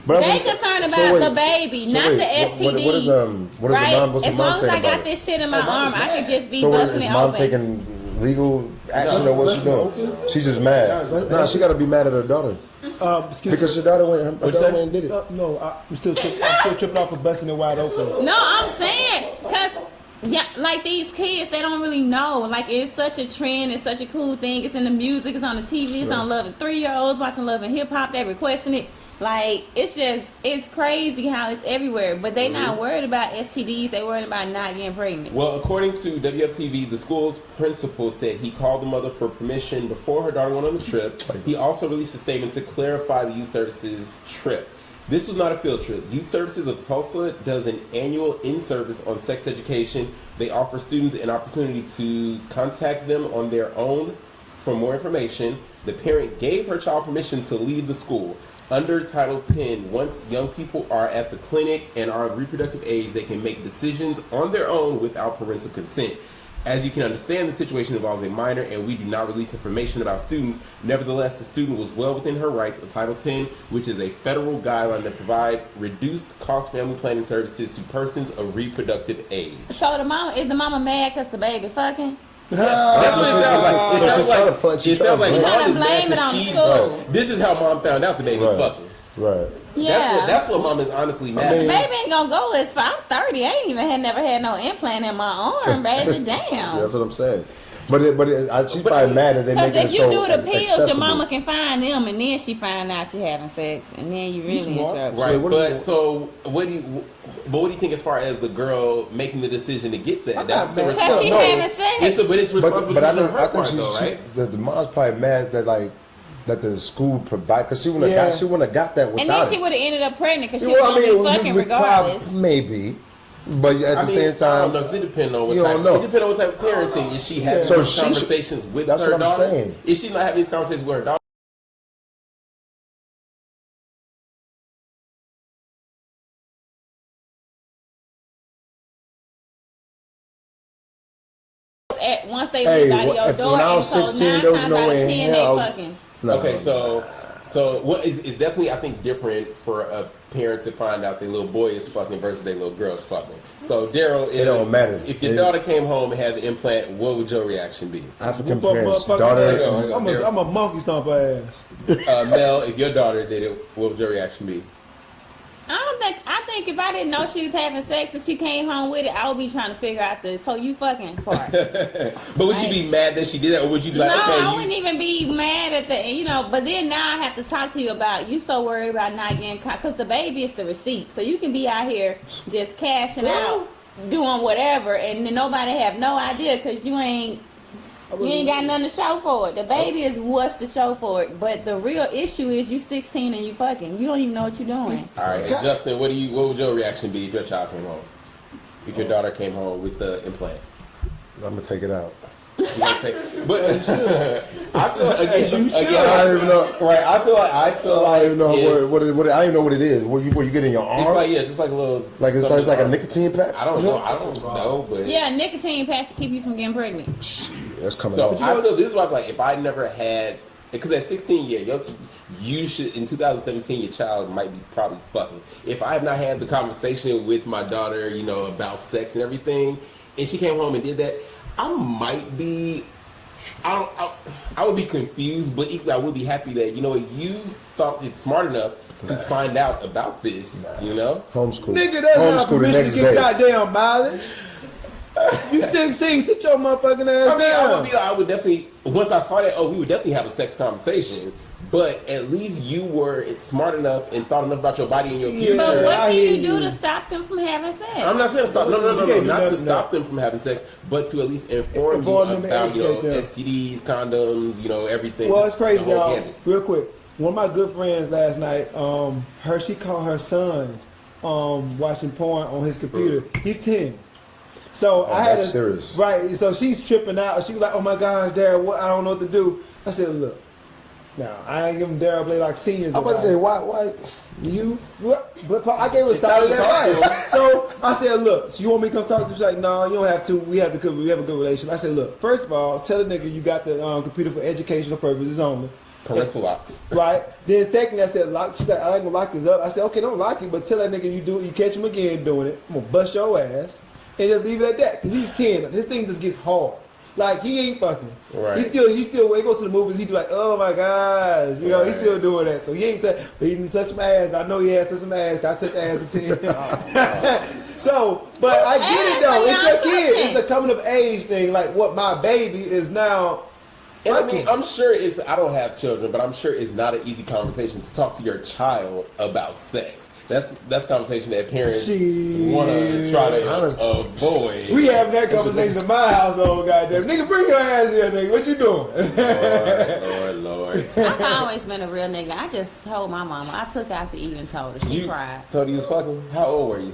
But They I'm saying- concerned about so wait, the baby, so not wait, the STD. What is right? the mom? What's the As mom long as saying I about got it? this shit in my arm, I could just be So what, busting is it mom open. taking legal action or what's she doing? She's just mad. Nah, she got to be mad at her daughter Excuse me. because her daughter went and did it. No, I'm still tripping off of busting it wide open. No, I'm saying, because, yeah, like these kids, they don't really know. Like, it's such a trend, it's such a cool thing. It's in the music, it's on the TV, it's on Love and 3-year-olds watching Love and Hip Hop, they're requesting it. Like, it's crazy how it's everywhere. But they not worried about STDs, they worried about not getting pregnant. Well, according to WFTV, the school's principal said he called the mother for permission before her daughter went on the trip. He also released a statement to clarify the youth services trip. This was not a field trip. Youth Services of Tulsa does an annual in-service on sex education. They offer students an opportunity to contact them on their own for more information. The parent gave her child permission to leave the school. Under Title 10, once young people are at the clinic and are of reproductive age, they can make decisions on their own without parental consent. As you can understand, the situation involves a minor and we do not release information about students. Nevertheless, the student was well within her rights of Title 10, which is a federal guideline that provides reduced cost family planning services to persons of reproductive age. So is the mama mad because the baby fucking? That's what it sounds like. It sounds like She's trying to mom is blame mad it on 'cause she. school. This is how mom found out the baby was Right. fucking. Right. Yeah. That's what mom is honestly mad mean- at. Baby ain't gonna go as far. I'm 30. I ain't even never had no implant in my arm, baby. Damn. That's what I'm saying. She's probably mad that they Because make it if you so do the pills, accessible. your mama can find them, and then she find out you having sex, and then you really in smart. trouble. Right, what but is it- so what do you think as far as the girl making the decision to get that? I'm That's not a mad. Because she responsibility. having sex. But it's responsible But I on think, her I think part, though, right? the mom's probably mad that the school provide because she wouldn't Yeah. have got that without And then she it. would have ended up pregnant because she Well, was gonna be fucking we regardless. maybe, but at I the mean, same I don't time, know, 'cause it depends on what you type. don't know. It depends on what type of parenting. Is she having So those she conversations with that's her what I'm daughter? saying. If she's not having these conversations with her daughter, once they leave out of your door. When I And was so 16, 9 there was times no out of way 10 in they hell. fucking. No, Okay, so what is definitely, I think, different for a parent to find out their little boy is fucking versus their little girl is fucking. So Daryl, it don't matter. If your daughter came home and had the implant, what would your reaction be? African But parents, motherfucker, daughter. I'm a monkey stomper ass. Mel, if your daughter did it, what would your reaction be? I think if I didn't know she was having sex and she came home with it, I would be trying to figure out the so you fucking part. But would you be mad that she did that, or would you be like, No, okay, I wouldn't even be mad at the, but then now I have to talk to you about, you so worried about not getting caught, because the baby is the receipt. So you can be out here just cashing out, doing whatever, and then nobody have no idea because you ain't got nothing to show for it. The baby is what's to show for it. But the real issue is you 16 and you fucking. You don't even know what you're doing. All right, and Justin, what would your reaction be if your child came home? If your daughter came home with the implant? I'm gonna take it out. But I feel I don't even know. right. I feel like I don't even know what I don't even know what it is. Where you get in your arm? it's like just like a little it's like a nicotine patch. I don't know, but Yeah, nicotine patch to keep you from getting pregnant. That's coming so out. I feel this is why, like, if I never had, because at 16, you should, in 2017, your child might be probably fucking. If I have not had the conversation with my daughter, about sex and everything, and she came home and did that, I might be, I would be confused, but equally I would be happy that, you thought it's smart enough to find out about this, Homeschool. Nigga, that's not Homeschool the permission to next get day. goddamn mileage. You 16, sit your motherfucking ass down. I would definitely, once I saw that, we would definitely have a sex conversation. But at least you were smart enough and thought enough about your body and your future. But what I can hear you do you. to stop them from having sex? I'm not saying to stop. No, You can't do not to nothing, stop no. them from having sex, but to at least inform Inform you them and about educate them. STDs, condoms, everything. Well, it's crazy, the whole y'all. gamut. Real quick, one of my good friends last night, she caught her son watching porn on his computer. He's 10. So I had that's serious. Right. So she's tripping out. She was like, "Oh my gosh, Dad, what? I don't know what to do." I said, "Look, now I ain't giving Daryl Blake like seniors." I'm about to say, advice. why you? But I gave her solid advice. So I said, "Look, you want me to come talk to you?" She's like, "No, you don't have to. We have a good relationship." I said, "Look, first of all, tell the nigga you got the computer for educational purposes only." Parental locks. Right. Then secondly, I said, "Lock." She said, "I ain't gonna lock this up." I said, "Okay, don't lock it, but tell that nigga you catch him again doing it, I'm gonna bust your ass." And just leave it at that, cause he's 10. His thing just gets hard. Like he ain't fucking. Right. He still. When he goes to the movies, he be like, "Oh my gosh," he's still doing that. So he ain't touch. He didn't touch my ass. I know he had touched some ass. I touched ass at 10. So, but I get it though. It's your kid. It's a coming of age thing. Like what my baby is now. And I mean, I'm sure I don't have children, but I'm sure it's not an easy conversation to talk to your child about sex. That's a conversation that parents want to try to avoid. We having that conversation in my household, goddamn. Nigga, bring your ass here, nigga. What you doing? Lord. I've always been a real nigga. I just told my mama. I took her out to eat and told her. She cried. Told you was fucking? How old were you?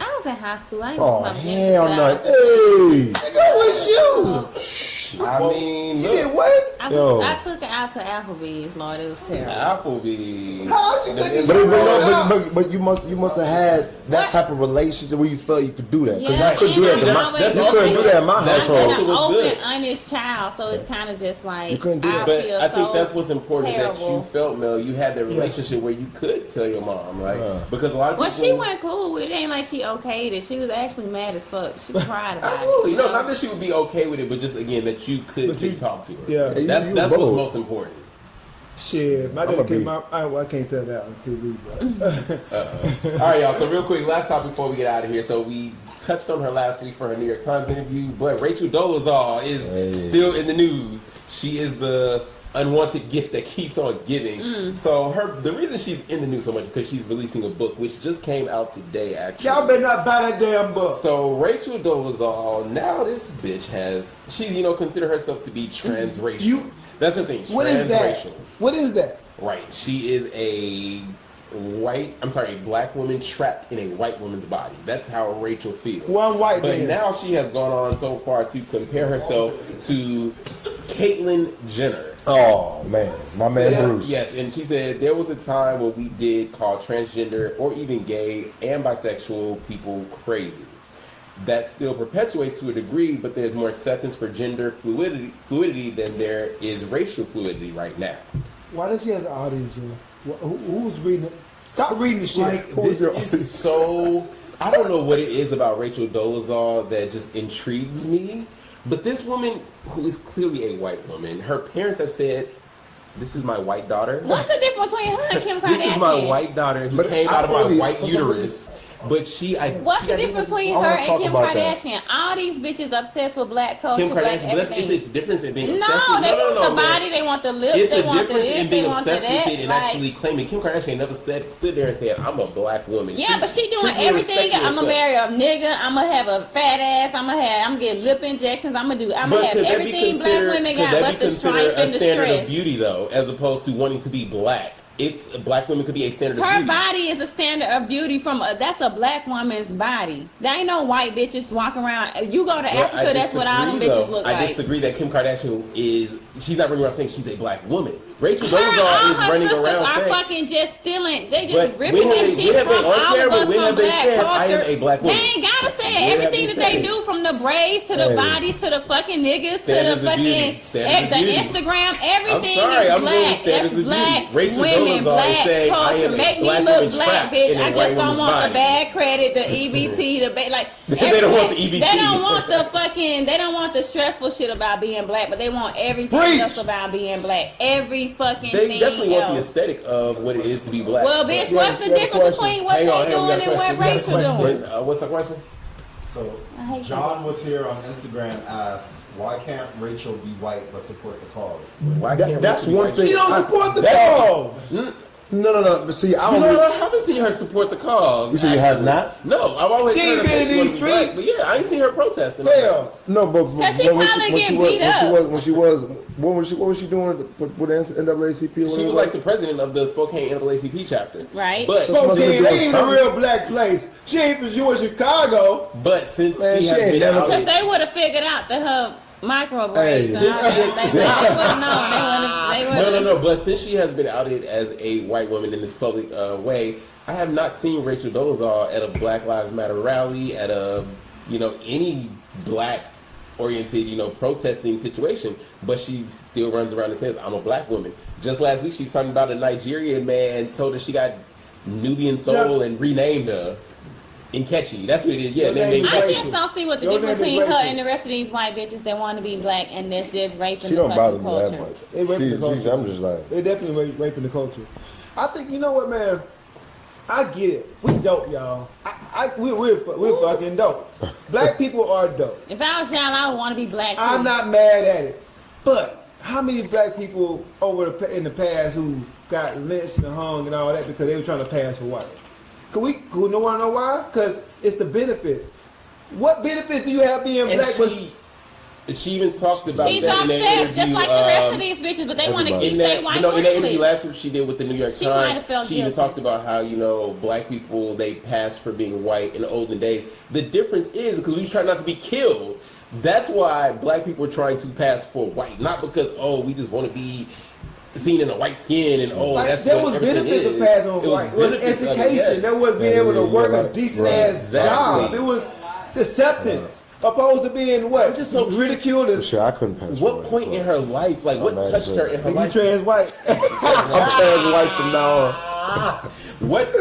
I was in high school. I ain't Oh my hell business no! out. Hey, Nigga, what's you? I mean, You look, did what? I took her out to Applebee's, Lord. It was terrible. Applebee's. How you taking but you must have had that type of relationship where you felt you could do that, because Yeah, you couldn't do that. and I'm always You couldn't do that in my That's I'm household. also an was open, good. honest child, so it's kind of just like You couldn't do that. But feel I think so that's what's important that terrible. you felt, Mel. You had that relationship where you could tell your mom, right? Because a lot of Well, people. she went cool with it. It ain't like she okayed it. She was actually mad as fuck. She cried about Absolutely. it. No, not that she would be okay with it, but just again that you could talk to her. Yeah. Hey, That's you that's what's bold. most important. Shit, my I'm daddy a came beat. out. I can't tell that on TV, but All right, y'all. So real quick, last topic before we get out of here. So we touched on her last week for her New York Times interview, but Rachel Dolezal is still in the news. She is the unwanted gift that keeps on giving. So the reason she's in the news so much because she's releasing a book which just came out today. Actually, y'all better not buy that damn book. So Rachel Dolezal, now this bitch she's consider herself to be transracial. That's her thing. What is that? Transracial. What is that? Right. She is a black woman trapped in a white woman's body. That's how Rachel feels. One white But man. now she has gone on so far to compare herself to Caitlyn Jenner. Oh man, my man Bruce. Yes, and she said there was a time when we did call transgender or even gay and bisexual people crazy. that still perpetuates to a degree, but there's more acceptance for gender fluidity than there is racial fluidity right now. Why does he have an audience, yo? Who's reading it? Stop reading the shit. Like, this is so... I don't know what it is about Rachel Dolezal that just intrigues me, but this woman, who is clearly a white woman, her parents have said, this is my white daughter. What's the difference between her and Kim Kardashian? This is my white daughter who came out of my white uterus. But what's the difference between her and Kim Kardashian? All these bitches obsessed with black culture, Kim black Kardashian, everything. it's different in being obsessed No, with they want the man. body, they want the lips, It's they a want the difference this, in being they want the obsessed that. with it and actually claiming. Kim Kardashian never stood there and said, I'm a black woman. Yeah, but she doing really everything. respecting I'm gonna herself. marry a nigga. I'm gonna have a fat ass. I'm gonna get lip injections. I'm gonna have could that be everything black women got, but the strife and the standard of stress. beauty though, as opposed to wanting to be black? It's black women could be a standard of Her beauty. body is a standard of beauty that's a black woman's body. There ain't no white bitches walking around. You go to Africa, that's what all them bitches look like. I disagree that Kim Kardashian she's not running around saying she's a black woman. Rachel All Dolezal is her running sisters around are saying, fucking just stealing. They but just ripping this shit from all of us from black I culture. am a black woman? They ain't gotta say When have everything they that they said do, from the braids to the Hey. bodies to the fucking niggas Standards to the of beauty. fucking Standards of the beauty. Instagram. Everything I'm sorry, is I'm going with black. standards It's of black beauty. Rachel women, Dolezal is black saying, I culture. am a Make me black look woman black, trapped bitch. in a I white just don't woman's want body. the bad credit, the EBT, like They don't want the EBT. They don't want the fucking. They don't want the stressful shit about being black, but they want everything Preach. else about being black. Every fucking They thing definitely want the else. aesthetic of what it is to be black. Well, bitch, Yeah, what's the yeah, difference question. between what Hang on, they doing and what Rachel doing? What's the question? So I hate John you. was here on Instagram, asked, why can't Rachel be white but support the cause? Why can't That's Rachel be one white? thing. She don't support the That- cause. No. But see, I You don't. know, I haven't seen her support the cause. You said you have actually. not? No, I've always She heard ain't her say been in she these wants to be black, streets. but yeah, I ain't seen her protesting. Hell. No, but Cause she probably get beat up. what was she doing with the NAACP? She was like the president of the Spokane NAACP chapter. Right. But So she must have been Spokane doing ain't a something. real black place. She ain't from Chicago. since Man, she she has ain't been never- outed, Because they would have figured out that her microbraids. Hey. And all that. They would have known. They would have. no. But since she has been outed as a white woman in this public way, I have not seen Rachel Dolezal at a Black Lives Matter rally, at a any black oriented protesting situation. But she still runs around and says, "I'm a black woman." Just last week, she's talking about a Nigerian man told her she got Nubian soul and renamed her Nkechi. That's what it is. Yeah, Your they name named is I Nkechi. just don't see what the Your difference name is between her Rachel. and the rest of these white bitches that want to be black and that's just raping She the don't bother fucking me that culture. much. They raping the culture. I'm just like, They definitely raping the culture. I think, you know what, man? I get it. We dope, y'all. We're fucking dope. Black people are dope. If I was young, I would want to be black too. I'm not mad at it. But how many black people in the past who got lynched and hung and all that because they were trying to pass for white? Could no one know why? Because it's the benefits. What benefits do you have being And black? she even talked about She's that in that obsessed, interview. just like the rest of these bitches, but they want to everybody. keep in their that, white in that interview privilege. last week she did with the New York She might have Times, felt she even guilty. talked about how black people, they passed for being white in the olden days. The difference is because we try not to be killed. That's why black people are trying to pass for white, not because we just want to be seen in a white skin and that's there what was everything benefits is. of passing on It was white. It was benefits of it, education. yes. There was being able to work a decent ass Exactly. job. It was acceptance. Opposed to being what? I'm just so ridiculed as shit, I couldn't pass. What for point it, in her life, like what not touched her in her you life? trans white. I'm trans white from now on. What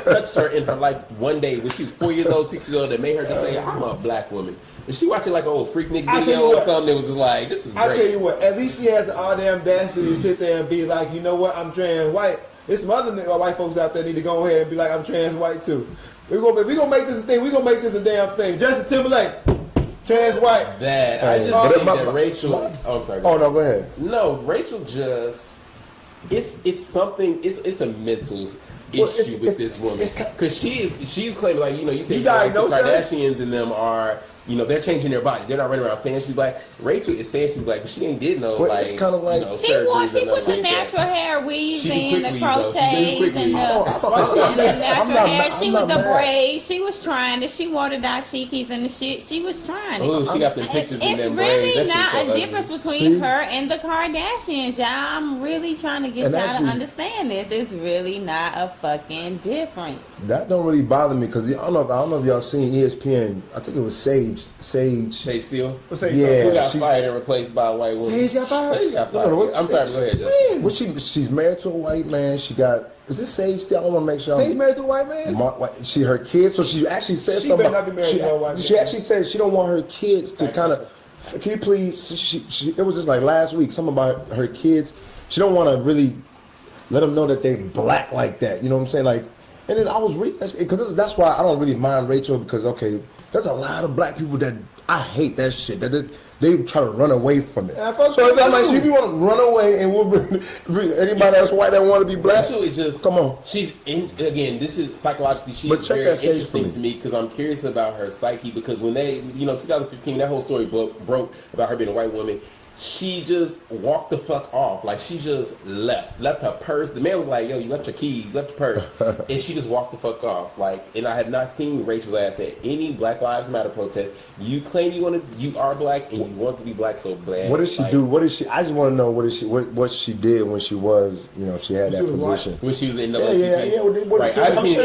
touched her in her life one day when she was 4 years old, 6 years old that made her just say, "I'm a black woman"? Was she watching like an old Freaknik I tell video you or what. something? That was just like, "This is great." I tell you what, at least she has the all damn audacity to sit there and be like, you know what, I'm trans white. There's some other white folks out there need to go ahead and be like, I'm trans white too. We're gonna make this a thing. We're gonna make this a damn thing. Justin Timberlake, trans white. That I just But think my- that Rachel. Oh, I'm sorry. Oh no, go ahead. No, Rachel just. It's something. It's a mental Well, issue with this woman because she's claiming like you said You like the diagnosed her? Kardashians and them are they're changing their body. They're not running around saying she's black. Rachel is saying she's black, but she ain't did no Well, like. it's kinda like- She surgeries put and the nothing like natural that. hair weaves She in, did the quick weave, though. She did crochets quick and weave. the natural hair. She was the braids. She was trying to. She wore the dashikis and the shit. She was trying to. Oh, she got the pictures in It's them braids. really That shit's not so a ugly. difference between See? her and the Kardashians, y'all. I'm really trying to get And y'all actually- to understand this. It's really not a fucking difference. That don't really bother me because I don't know if y'all seen ESPN. I think it was Sage. Sage Steele. Yeah, Who got fired and replaced by a white woman? Sage got fired? Sage got fired. No, I'm sorry, go ahead, Justin. Well, she's married to a white man. She got. Is this Sage Steele? I want to make sure. Sage married to a white man? She her kids. So she actually said She something. better not be married to a white man. She actually said she don't want her kids to kind of. Can you please? It was just like last week. Something about her kids. She don't want to really let them know that they black like that. You know what I'm saying? Like, and then I was reading because that's why I don't really mind Rachel because okay, there's a lot of black people that I hate that shit. That they try to run away from it. So if I'm like, if you want to run away and anybody else white that want to be black, Rachel is just come on. She's in again. This is psychologically. She's But check very that Sage interesting for to me because I'm curious about her psyche. Because when they, 2015, that whole story broke about her being a white woman. She just walked the fuck off. Like, she just left her purse. The man was like, yo, you left your keys, left your purse. And she just walked the fuck off. Like, and I have not seen Rachel's ass at any Black Lives Matter protest. You claim you are black and you want to be black so bad. What did she do? What did she? I just want to know what she did when she was, she had that position. When she was in the Yeah. right. I'm sure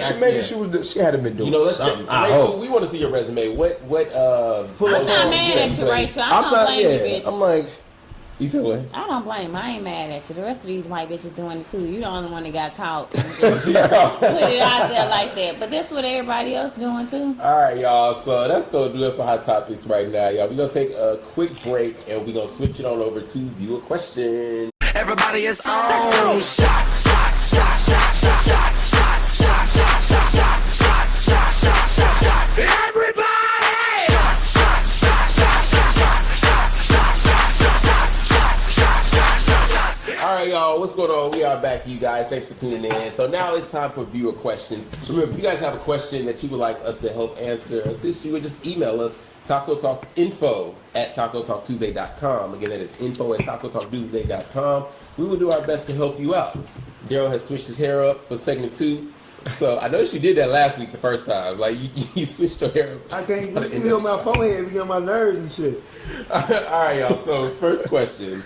she hadn't been doing something. Rachel, we want to see your resume. What? I'm not mad at you, Rachel. I don't blame you, bitch. I'm like. You said what? I don't blame. I ain't mad at you. The rest of these white bitches doing it too. You the only one that got caught. Put it out there like that. But that's what everybody else doing too. All right, y'all. So that's gonna do it for Hot Topics right now, y'all. We're gonna take a quick break and we're gonna switch it on over to viewer questions. Everybody is on. Shots, shots, shots, shots, shots, shots, shots, shots, shots, shots, shots, shots, shots, shots, shots, shots. Everybody. Shots, shots, shots, shots, shots, shots, shots, shots, shots, shots, shots, shots, shots, shots. All right, y'all. What's going on? We are back, you guys. Thanks for tuning in. So now it's time for viewer questions. Remember, if you guys have a question that you would like us to help answer, assist you, would just email us. TacoTalkInfo@TacoTalkTuesday.com. Again, that is info@TacoTalkTuesday.com. We will do our best to help you out. Daryl has switched his hair up for segment 2. So I noticed you did that last week the first time. Like you switched your hair up. I can't get on my forehead, we get on my nerves and shit. All right, y'all. So first question.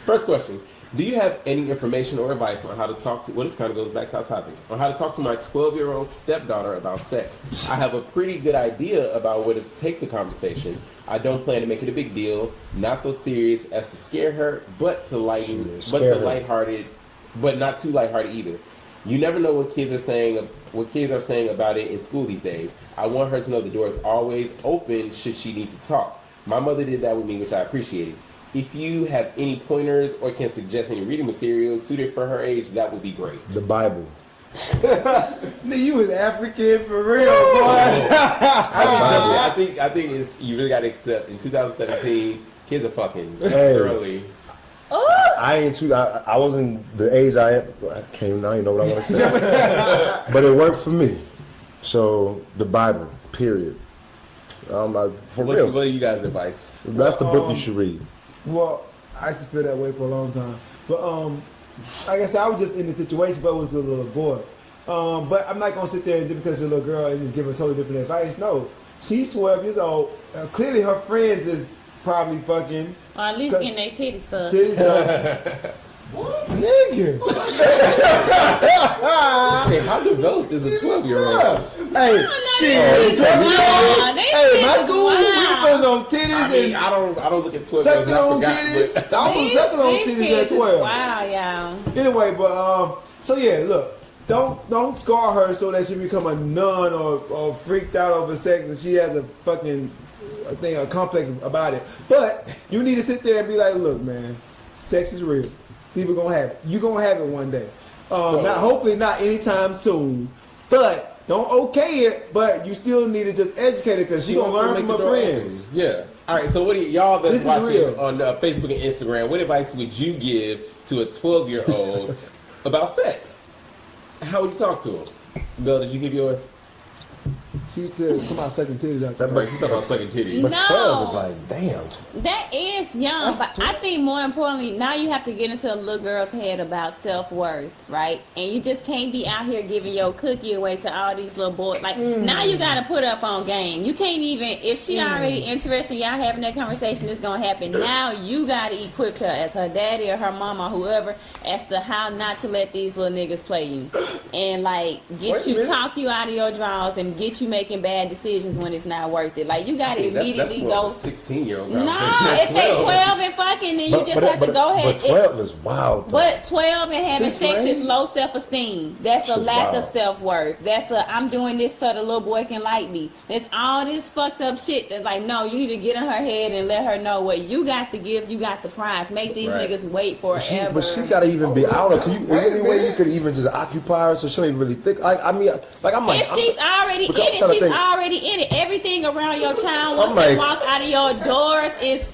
First question. Do you have any information or advice on how to talk to, well, this kind of goes back to our topics, on how to talk to my 12-year-old stepdaughter about sex? I have a pretty good idea about where to take the conversation. I don't plan to make it a big deal, not so serious as to scare her, but lighthearted, but not too lighthearted either. You never know what kids are saying about it in school these days. I want her to know the door is always open should she need to talk. My mother did that with me, which I appreciated. If you have any pointers or can suggest any reading materials suited for her age, that would be great. The Bible. Nigga, you was African for real, boy. I think it's, you really got to accept in 2017, kids are fucking early. I wasn't the age I am. I can't even know what I want to say. But it worked for me. So the Bible, period. For real. What are you guys' advice? That's the book you should read. Well, I used to feel that way for a long time. But like I said, I was just in the situation, but it was a little boy. But I'm not gonna sit there because it's a little girl and just give her totally different advice. No, she's 12 years old. Clearly, her friends is probably fucking. Or at least getting their titties sucked. Nigga. Hey, how developed is a 12-year-old? Hey, shit. Hey, my school, we putting on titties. I mean, I don't look at 12 sucking on titties. I was sucking on titties at 12. Wow, y'all. Anyway, but so yeah, look. Don't scar her so that she become a nun or freaked out over sex and she has a fucking a complex about it. But you need to sit there and be like, look, man, sex is real. People gonna have it. You gonna have it one day. Hopefully not anytime soon. But don't okay it. But you still need to just educate her because she gonna learn from her friends. Yeah. All right. So what do y'all that's This is watching real. on Facebook and Instagram? What advice would you give to a 12-year-old about sex? How would you talk to him? Bill, did you give yours? She said, come out sucking titties out there. Right, she's talking about sucking titties. But No. 12 is like, damn. That is young, but I think more importantly, now you have to get into a little girl's head about self-worth, right? And you just can't be out here giving your cookie away to all these little boys. Like, now you got to put up on game. You can't even, if she already interested, y'all having that conversation, it's going to happen. Now you got to equip her as her daddy or her mama or whoever as to how not to let these little niggas play you. And, like, talk you out of your drawers and get you making bad decisions when it's not worth it. Like, you got to immediately go. 16-year-old. No, if they 12 and fucking, then you just have to go ahead. But 12 is wild. Though. But 12 and having Sixth sex grade? is low self-esteem. That's a Shit's lack wild. of self-worth. That's a, I'm doing this so the little boy can like me. It's all this fucked up shit that's like, no, you need to get in her head and let her know what you got to give, you got the prize. Make these Right. niggas wait forever. But she's got to even be. I don't know. Can you, is there any way you could even just occupy her so she don't even really think? I mean, like I'm like. If she's already in because I'm it, trying to she's think. already in it. Everything around your child once I'm they like- walk out of your doors is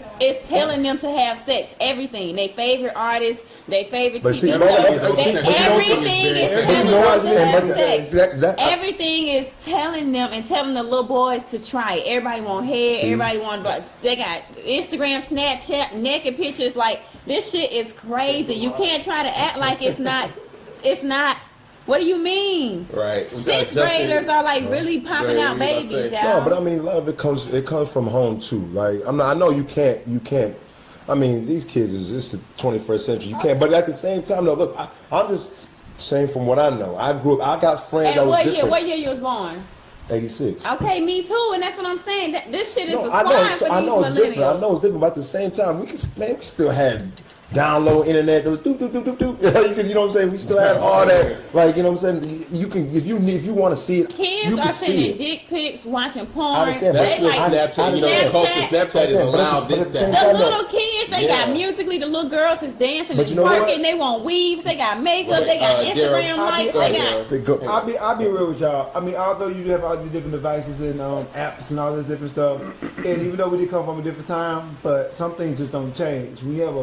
telling them to have sex. Everything. They favorite artists, they favorite But see, TV no, shows. but They- you know everything something is very But you telling know what them to I'm have saying? sex. But Everything is telling them and telling the little boys to try it. Everybody want head. See? Everybody want. They got Instagram, Snapchat, naked pictures. Like, this shit is crazy. You can't try to act like it's not. It's not. What do you mean? Right. Sixth graders are like really popping Right, out what you about to babies, say? y'all. No, but I mean, a lot of it comes from home too. Like I'm not. I know you can't. I mean, these kids it's the 21st century. You can't. But at the same time, no. Look, I'm just saying from what I know. I grew up. I got friends that And was what year? different. What year you was born? 86. Okay, me too, and that's what I'm saying. This shit is No, I know. required for I these know it's different. I millennials. know it's different. But at the same time, we still had download internet. Do. You know what I'm saying? We still had all that. Like you know what I'm saying? You can if you want to see it. Kids you are can see sending it. dick pics, watching I porn. understand. That's They what like Snapchat, you know, the culture. Snapchat is But allowed at this, the same that. time, The little kids, they Yeah. got musically. The little girls is dancing But and you know what? twerking. They want weaves. They got makeup. They got Daryl, Instagram I'll be- likes. They got. They go- I'll be real with y'all. I mean, although you have all these different devices and apps and all this different stuff, and even though we did come from a different time, but some things just don't change. We have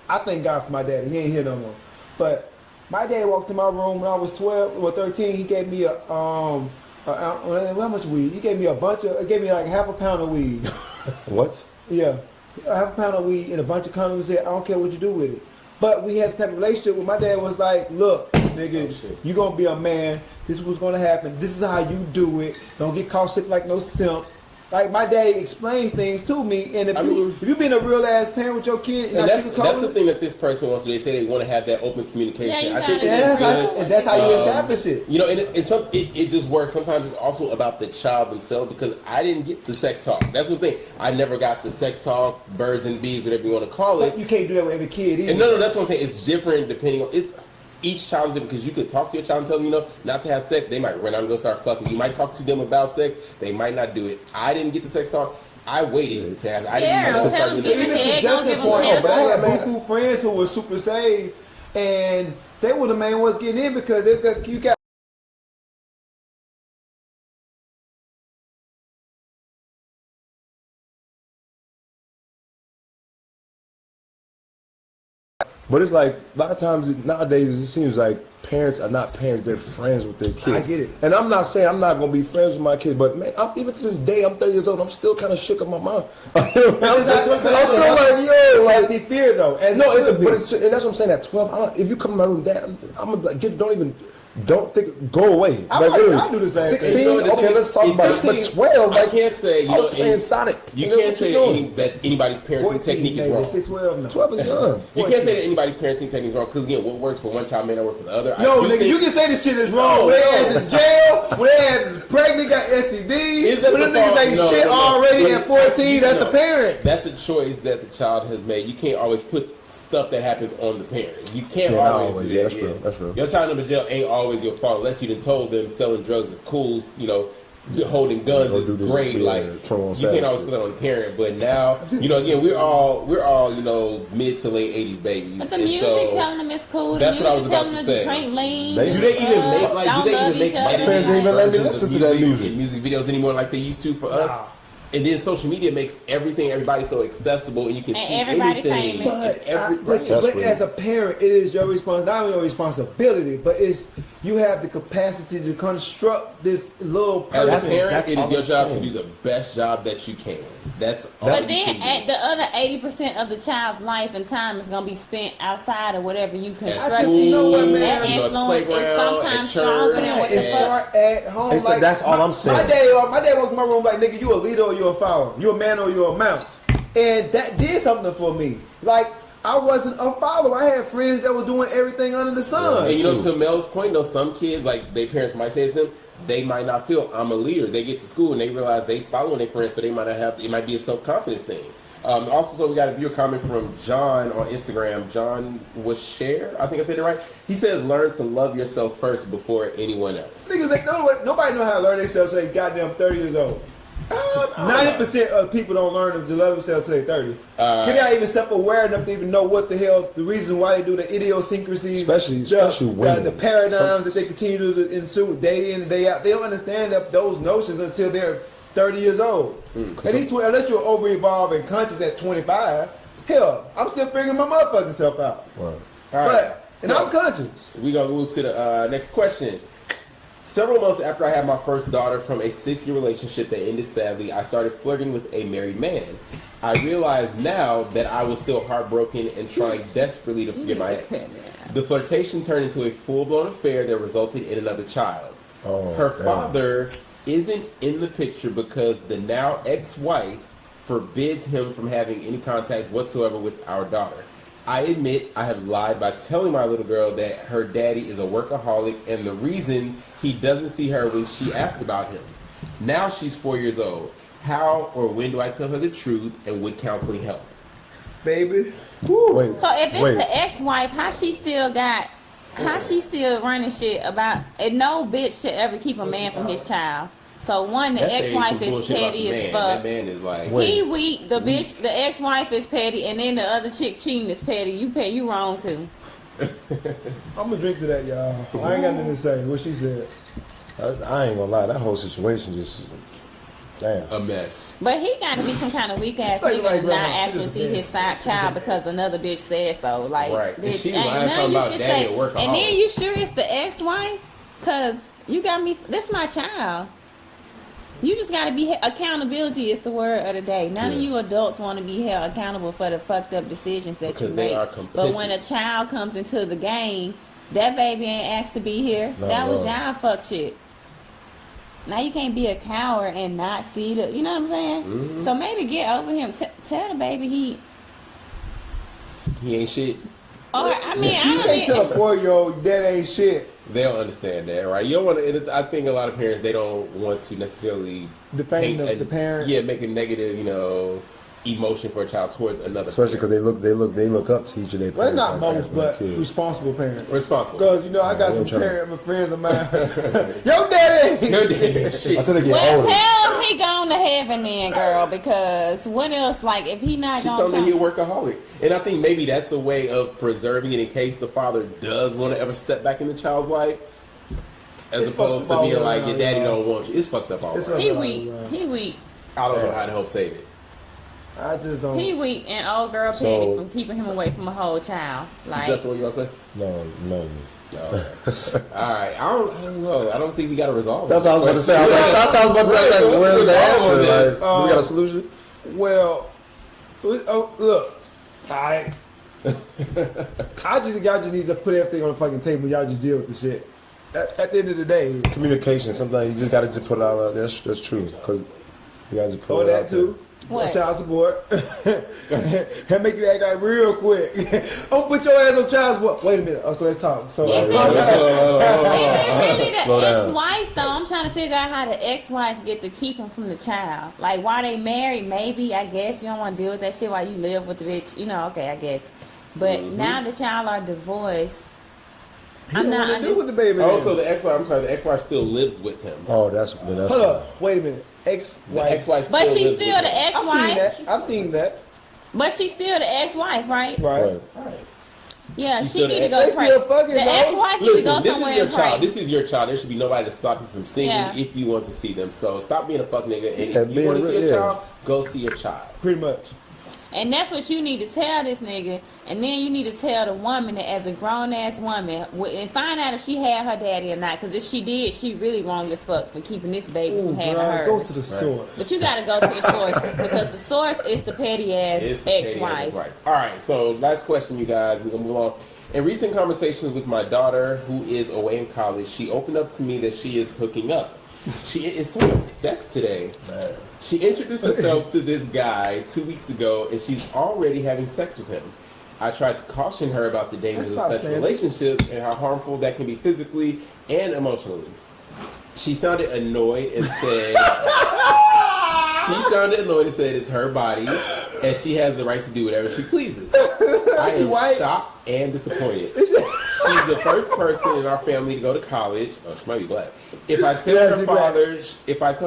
I thank God for my daddy. He ain't here no more. But my dad walked in my room when I was 12 or 13. He gave me how much weed? He gave me he gave me like half a pound of weed. What? Yeah, half a pound of weed and a bunch of condoms. Said, I don't care what you do with it. But we had the type of relationship where my dad was like, look, nigga, you gonna be a man. This is what's gonna happen. This is how you do it. Don't get caught sick like no simp. Like my daddy explains things to me, and if you being a real ass parent with your kid, And that's the thing that this person wants to do. They say they want to have that open communication. Yeah, you I think gotta that's do good. that's how you establish it. You know, and it just works. Sometimes it's also about the child themselves because I didn't get the sex talk. That's the thing. I never got the sex talk, birds and bees, whatever you want to call it. But you can't do that with every kid either. And no, that's what I'm saying. It's different depending on each child is different because you could talk to your child and tell them, not to have sex. They might run out and go start fucking. You might talk to them about sex. They might not do it. I didn't get the sex talk. I waited to have. I didn't Yeah, know tell them give Even a head, to don't give Justin's them point, a but I hair. had buku friends who were super saved, and they were the main ones getting in because you got. But it's like a lot of times nowadays it seems like parents are not parents; they're friends with their kids. I get it. And I'm not saying I'm not gonna be friends with my kids, but man, even to this day, I'm 30 years old. I'm still kind of shook up my mind. I'm still like, yo, like be fear though. As no, it it's should be. and that's what I'm saying. At 12, if you come in my room, Dad, I'm gonna like don't think, go away. I do the same 16, thing. okay, let's talk about it. But 12, I like, can't say, I was playing Sonic. You Nigga, can't what say you doing? that anybody's parenting technique is wrong. 12 now. 12 is young. You can't say that anybody's parenting technique is wrong because again, what works for one child may not work for the other. No, I do nigga, think- you can say this shit is wrong. When they ass in jail, when they ass is pregnant, got STD, Is that when the them niggas fault? ain't No, shit no, no. already But at 14, that's the no. parent. That's a choice that the child has made. You can't always put stuff that happens on the parent. You can't Yeah, not always always. do Yeah, that. that's true. That's true. Your child in the jail ain't always your fault unless you done told them selling drugs is cool. Holding guns Go do is this great. weird Like turn on you savage can't always put that on the parent. But now, again, we're all mid to late 80s babies. But the And music so, telling them it's cool. The that's what I music was about telling to them say. to drink lean. They- do they even make like? don't Do they love even make each other. My parents didn't even let me listen to that music. and music videos anymore like they used to for us? And then social media makes everybody so accessible, and you can And see everybody anything. famous. But That's as real. a parent, it is your responsibility, not only your responsibility, but it's you have the capacity to construct this little As person. a parent, That's it is all your I'm job to saying. do the best job that you can. That's all But you then can do. the other 80% of the child's life and time is gonna be spent outside of whatever you At construct. school, You know what, man? That you know, at the influence is playground, sometimes at stronger church, than what It the fuck. start at home. It's like, that's all I'm saying. My dad walks in my room like, nigga, you a leader or you a follower? You a man or you a mount? And that did something for me. Like, I wasn't a follower. I had friends that were doing everything under the sun. And you know, to Mel's point, though, some kids, like their parents might say to them, they might not feel I'm a leader. They get to school and they realize they following their friends, so they might not have. It might be a self-confidence thing. Also, so we got a viewer comment from John on Instagram. John was share. I think I said it right. He says, "Learn to love yourself first before anyone else." Niggas, like, nobody know how to learn themselves till they goddamn 30 years old. 90% of people don't learn to love themselves till they're 30. They're not even self-aware enough to even know what the hell, the reason why they do the idiosyncrasies, Especially the women. paradigms that they continue to ensue day in and day out. They don't understand those notions until they're 30 years old. At least, unless you're over-evolved and conscious at 25, hell, I'm still figuring my motherfucking self out. Right. All right. And So, I'm conscious. We're going to move to the next question. Several months after I had my first daughter from a 6-year relationship that ended sadly, I started flirting with a married man. I realize now that I was still heartbroken and trying desperately to forget my ex. The flirtation turned into a full-blown affair that resulted in another child. Oh, Her damn. father isn't in the picture because the now ex-wife forbids him from having any contact whatsoever with our daughter. I admit I have lied by telling my little girl that her daddy is a workaholic and the reason he doesn't see her when she asked about him. Now she's 4 years old. How or when do I tell her the truth, and would counseling help? Baby. Wait, So if it's wait. the ex-wife, how she still running shit about? And no bitch should ever keep a man from his child. So one, the That says some ex-wife is bullshit about petty the as man. fuck. That man is like, Wait. He weak. The bitch, the ex-wife is petty, and then the other chick cheating is petty. You wrong too. I'm gonna drink to that, y'all. I ain't got nothing to say. What she said. I ain't gonna lie, that whole situation just, damn. a mess. But he got to be some kind of weak ass It's like nigga my to not grandma. actually It's a see his mess. side child because another bitch said so. Like, Right. And bitch, she ain't lying nothing talking you about can daddy say. a workaholic. And then you sure it's the ex-wife? Cause you got me. This my child. You just got to be accountability is the word of the day. None of you adults want to be held accountable for the fucked up decisions that Because you they make. are But when a complicit. child comes into the game, that baby ain't asked to be here. Not That was at all. y'all fuck shit. Now you can't be a coward and not see the, you know what I'm saying? Mm-hmm. So maybe get over him. Tell the baby He ain't shit. or I mean, I You don't can't tell a think. 4-year-old that ain't shit. They don't understand that, right? You don't want to. I think a lot of parents, they don't want to necessarily Defame paint the parent. Yeah, make a negative, emotion for a child towards another. Especially because parent. they look up to each of their Well, parents. it's not like most, that, but kids. responsible parents. Responsible. Because, I got Yeah, some I'm trying to- parents, friends of mine. Yo, daddy! No damn shit. Until they get Well, older. tell him he gone to heaven then, girl. Because what else? Like if he not She gonna told me he a come, workaholic, and I think maybe that's a way of preserving it in case the father does want to ever step back in the child's life, as It's opposed fucked to up being all like around, your daddy y'all. don't want you. It's fucked up all It's around. fucked he up. weak. He weak. I don't know how to help save it. I just don't. He weak and old girl So- petty from keeping him away from a whole child. Like Justin, what you about to say? No. No. All right. I don't know. I don't think we got to resolve. That's this what I was about to say. I was question. like, I was about to say, like, where's the Resolve answer? this. Like, we got a solution? Well, look. I think y'all just need to put everything on the fucking table. Y'all just deal with the shit. At the end of the day. Communication. Sometimes you just got to just put it out there. That's true. Because you got to just put Oh, it that out too. What? Child support. That make you act like real quick. I'm gonna put your ass on child support. Wait a minute. So let's talk. So Is it really the Slow down. ex-wife though? I'm trying to figure out how the ex-wife get to keep him from the child. Like while they married, maybe I guess you don't want to deal with that shit while you live with the bitch. Okay, I guess. But now the child are divorced. I'm not. What do with the baby? Also, then? the ex-wife. I'm sorry. The ex-wife still lives with him. Oh, that's Hold up. Wait a minute. The Ex-wife. ex-wife. But she's lives still with the him. ex-wife. I've seen that. But she's still the ex-wife, right? Right. Right. Yeah, She's she still need the to go They pray. still fucking, The though. ex-wife need to go Listen, this somewhere is your and pray. child. This is your child. There should be nobody to stop you from seeing Yeah. it if you want to see them. So stop being a fuck nigga. And Yeah, if you want to see being a real, child, go see a child. Pretty much. And that's what you need to tell this nigga. And then you need to tell the woman that as a grown-ass woman, and find out if she had her daddy or not. Because if she did, she really wrong as fuck for keeping this baby from having her. Go to the source. But you got to go to the source because the source is the petty-ass ex-wife. Right. All right, so last question, you guys. We're going to move on. In recent conversations with my daughter, who is away in college, she opened up to me that she is hooking up. She is saying sex today. Man. She introduced herself to this guy 2 weeks ago, and she's already having sex with him. I tried to caution her about the dangers of such relationships and how harmful that can be physically and emotionally. She sounded annoyed and said... it's her body, and she has the right to do whatever she pleases. I am shocked and disappointed. She's the first person in our family to go to college. Oh, she might be black. If I tell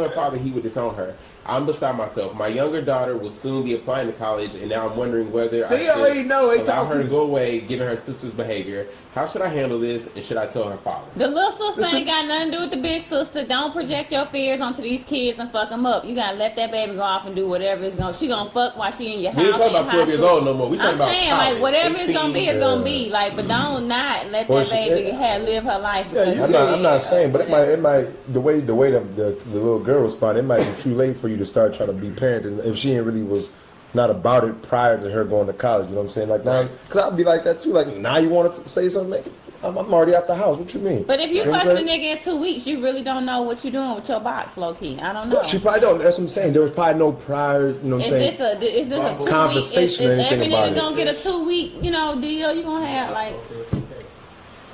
her father, he would disown her. I'm beside myself. My younger daughter will soon be applying to college, and now I'm wondering whether I should allow her to go away, given her sister's behavior. How should I handle this, and should I tell her father? The little sister ain't got nothing to do with the big sister. Don't project your fears onto these kids and fuck them up. You gotta let that baby go off and do whatever it's gonna. She gonna fuck while she in your house. We ain't talking about 12 years old no more. We talking about saying college, like whatever 18, it's gonna be, it's gonna be. Like, but don't not let that baby live her life. I'm not saying, but it might the way the little girl responded, it might be too late for you to start trying to be parenting if she ain't really was not about it prior to her going to college. You know what I'm saying? Like now, because I'd be like that too. Like now you want to say something? Like, I'm already out the house. What you mean? But if you fucking a nigga in 2 weeks, you really don't know what you're doing with your box, low key. I don't know. She probably don't. That's what I'm saying. There was probably no prior. You know what I'm saying? Is this a 2 week conversation or anything every about nigga it? gonna get a 2 week, deal? You gonna have like.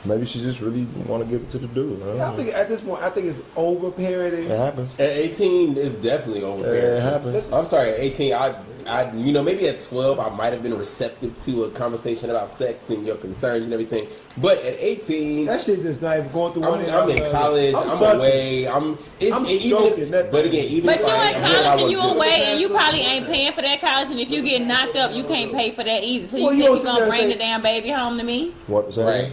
Maybe she just really want to get it to the dude. I think at this point, it's over parenting. It happens. At 18, it's definitely over parenting. It happens. I'm sorry, at 18, I maybe at 12, I might have been receptive to a conversation about sex and your concerns and everything. But at 18, that shit just not even going through one. I'm in college. I'm away. I'm joking. But again, even But if you I in am, college and you away and you probably ain't paying for that college. And if you get knocked up, you can't pay for that either. So you think you gonna bring the damn baby home to me? What was that? Right.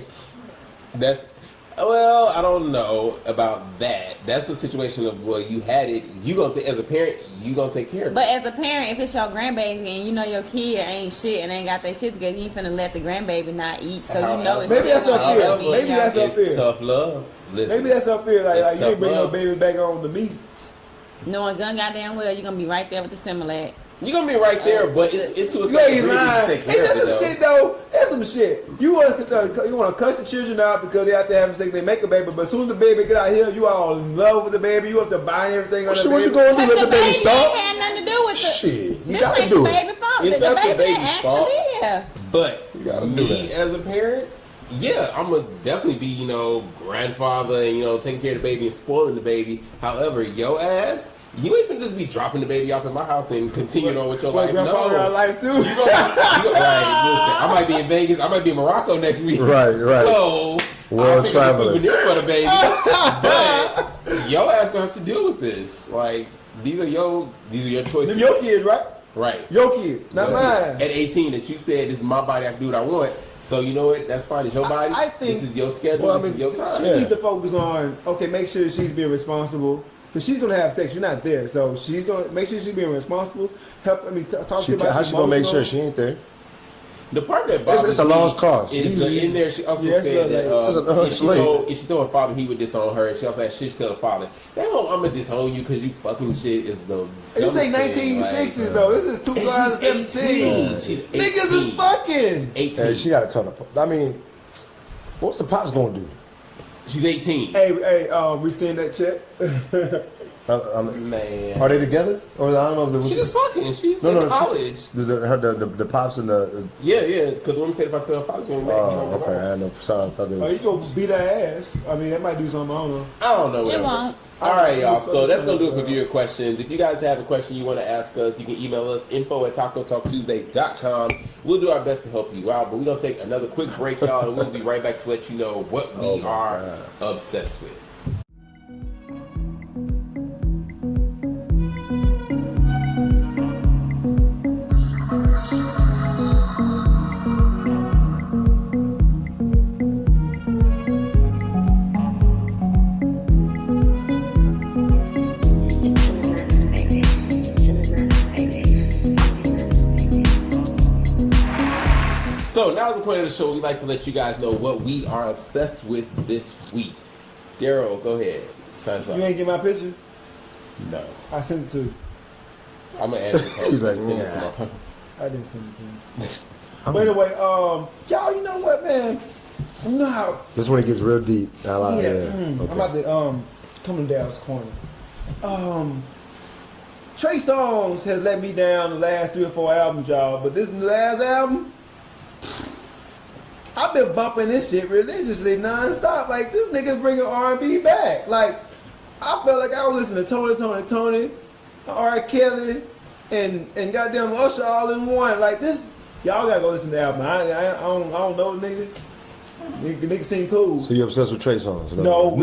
I don't know about that. That's a situation of, you had it. You gonna as a parent, you gonna take care of it. But as a parent, if it's your grandbaby and your kid ain't shit and ain't got that shit together, you finna let the grandbaby not eat. So it's maybe that's unfair. Maybe that's unfair. It's tough love. Listen, maybe that's unfair. Like you ain't bring no love. babies back home to me. Knowing gun goddamn well, you're gonna be right there with the Similac. You're gonna be right there, but it's to a You ain't certain degree lying. to take care Ain't of that some shit though? That's some shit. You want to cut the children out because they out there having sex, they make a baby, but as soon as the baby get out here, you all in love with the baby. You have to buy everything on the baby. What you going to do? Let the baby stop? Ain't had nothing to do with Shit, you this got to ain't do the it. baby fault. It's The not the baby baby's didn't ask fault. to be here. But You gotta do me that. as a parent, I'm gonna definitely be, grandfather and taking care of the baby and spoiling the baby. However, your ass, you ain't finna just be dropping the baby off at my house and continuing on with your life. Grandpa got a life too. Right, listen, I might be in Vegas, I might be in Morocco next week. Right. So World I'll pick up a traveler. souvenir for the baby. But your ass gonna have to deal with this. Like, these are your choices. Them your kids, right? Right. Your kids, not mine. At 18, that you said, this is my body, I can do what I want. So you know what? That's fine. It's your body. I think this is your schedule. This is your time. She needs to focus on, make sure she's being responsible. Because she's going to have sex. You're not there. So she's going to make sure she's being responsible. Talk to her about How she gonna make emotional- sure she ain't there? The part that bothers It's a lost cause. is in there. She also Yeah, it's said that it's late. if she told her father, he would disown her. And she also had shit to tell her father. That whole "I'm gonna disown you because you fucking shit" is the. This ain't dumbest thing, 1960s though. This is 2017. She's 18. Niggas is fucking. 18. Hey, she got to tell her. I mean, what's the pops gonna do? She's 18. Hey, we send that check. Man. Are they together? Or I don't know if there was. She's just fucking. She's in college. The pops and the. Yeah. Because woman said if I tell her father's gonna make me home. Okay. I know. Sorry, I thought they Oh, was. you gonna beat her ass. I mean, that might do something. I don't know. I don't know. It Whatever. won't. All right, y'all. So that's going to do it for viewer questions. If you guys have a question you want to ask us, you can email us info@tacotalktuesday.com. We'll do our best to help you out, but we're going to take another quick break, y'all, and we'll be right back to let you know what we are obsessed with. So now's the point of the show. We like to let you guys know what we are obsessed with this week. Daryl, go ahead. Sign us up. You ain't get my picture? No. I sent it to you. I'm gonna add it to He's like, send it yeah. tomorrow. I didn't send it to you. But anyway, y'all, you know what, man? You know how? This one it gets real deep. I like it. I'm about to come to Dallas Corner. Trey Songz has let me down the last 3 or 4 albums, y'all. But this last album, I've been bumping this shit religiously nonstop. Like, this nigga's bringing R&B back. Like, I felt like I was listening to Tony, R. Kelly, and goddamn Usher all in one. Like, this, y'all gotta go listen to the album. I don't know the nigga. Nigga seem cool. So you obsessed with Trey Songz? No.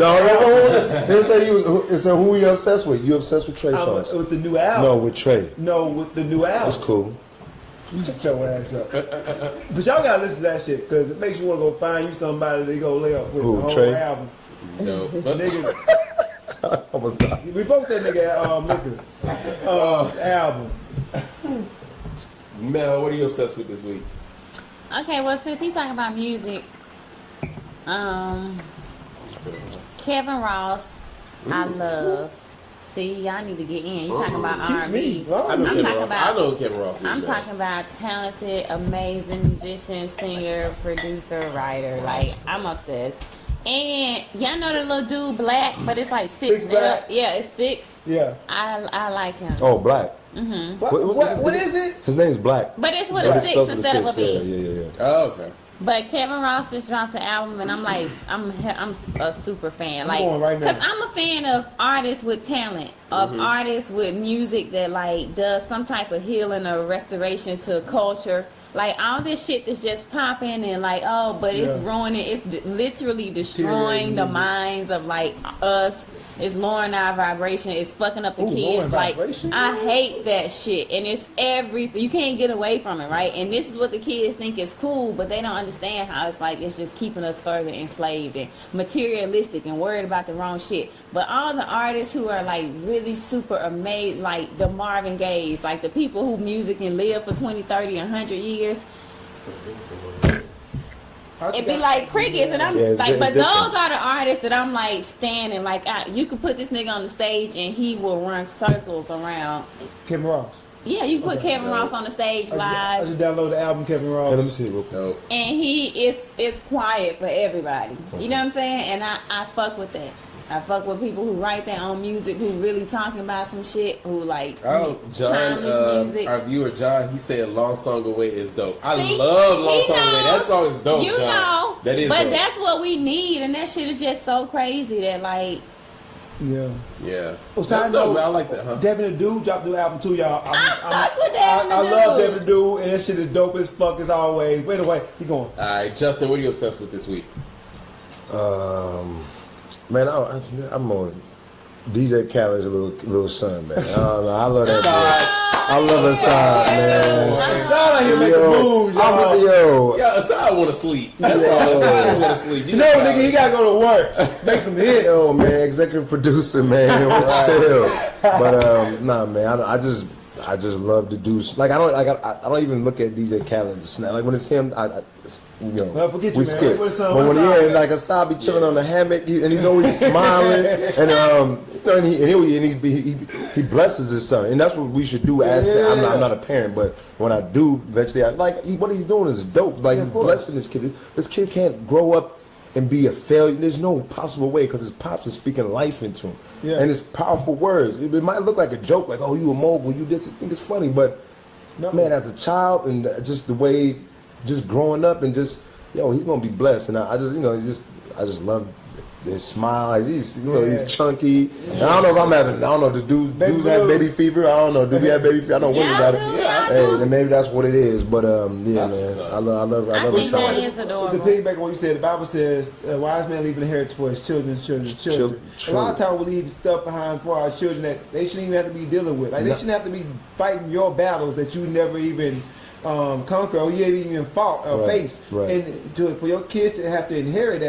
They say who you obsessed with? You obsessed with Trey Songz? With the new album. No, with Trey. No, with the new album. That's cool. You shut your ass up. But y'all gotta listen to that shit because it makes you want to go find you somebody to go lay up with Who, the whole Trey? album. No. Nigga, I almost died. we fuck that nigga album. Mel, what are you obsessed with this week? Okay, well, since he's talking about music, Kevin Ross, I love. See, y'all need to get in. You talking about Teach R&B? me. I know I'm Kevin talking Ross. about- I know Kevin Ross. is, I'm man. talking about talented, amazing musician, singer, producer, writer. Like, I'm obsessed. And y'all know the little dude Black, but it's like 6 6 Black? Yeah, it's 6. Yeah. I like him. Oh, Black. What is it? His name's Black. But it's with But a it's 6 spelled with instead of a six. B. Yeah. Oh, okay. But Kevin Ross just dropped the album, and I'm like, I'm a super fan. Like, going right now. cause I'm a fan of artists with talent, of artists with music that like does some type of healing or restoration to culture. Like all this shit that's just popping and like, oh, but it's ruining, it's literally destroying the minds of like us. It's lowering our vibration. It's fucking up the kids. Like, I hate that shit. And it's you can't get away from it, right? And this is what the kids think is cool, but they don't understand how it's like it's just keeping us further enslaved and materialistic and worried about the wrong shit. But all the artists who are like really super amazing, like the Marvin Gayes, like the people who music can live for 20, 30, 100 years, it'd be like crickets, and I'm like, but those are the artists that I'm like standing, like you could put this nigga on the stage and he will run circles around. Kevin Ross. Yeah, you put Kevin Ross on the stage I live, just downloaded the album Kevin Ross. Hey, let me see it real quick. and he is quiet for everybody. You know what I'm saying? And I fuck with that. I fuck with people who write their own music, who really talking about some shit, who like timeless music. Our viewer John, he said "Long Song Away" is dope. I See, love "Long he Song Away." That knows. song is dope. You John. know, that is. but dope. that's what we need, and that shit is just so crazy that like. Yeah. Oh, That's side dope, note, man. I like that, huh? Devin the Dude dropped the album too, y'all. I fuck with Devin the I love Dude. Devin the Dude, and that shit is dope as fuck as always. But anyway, keep going. All right, Justin, what are you obsessed with this week? Man, I'm on DJ Khaled's little son, man. I don't know. I love that boy. I love his son, man. Sound like he make a move, y'all. Yo, Yeah, Asad want to sleep. That's all. Asad want to sleep. No, nigga, he gotta go to work. Make some hits. yo, man, executive producer, man, chill. But nah, man, I just love to do like I don't even look at DJ Khaled snap. Like when it's him, Well, forget you, we man. skip. What's up? But when What's up? like Asad be chilling on the hammock, and he's always smiling, and he blesses his son, and that's what we should do. As I'm not a parent, but when I do, eventually, what he's doing is dope. Like he's blessing this kid. This kid can't grow up and be a failure. There's no possible way because his pops is speaking life into him. Yeah. And it's powerful words. It might look like a joke, like, oh, you a mogul, you this. I think it's funny, but man, as a child and just the way, just growing up and just, he's gonna be blessed. And I just, I just love his smile. He's chunky. And I don't know if does dudes have baby fever? I don't know. Do we have baby fever? I know women got it. And maybe that's what it is. But man, I love his son. That is adorable. To piggyback on what you said, the Bible says, a wise man leaving a heritage for his children's children. A lot of times we leave stuff behind for our children that they shouldn't even have to be dealing with. Like they shouldn't have to be fighting your battles that you never even conquer or you haven't even fought or faced. Right. And for your kids to have to inherit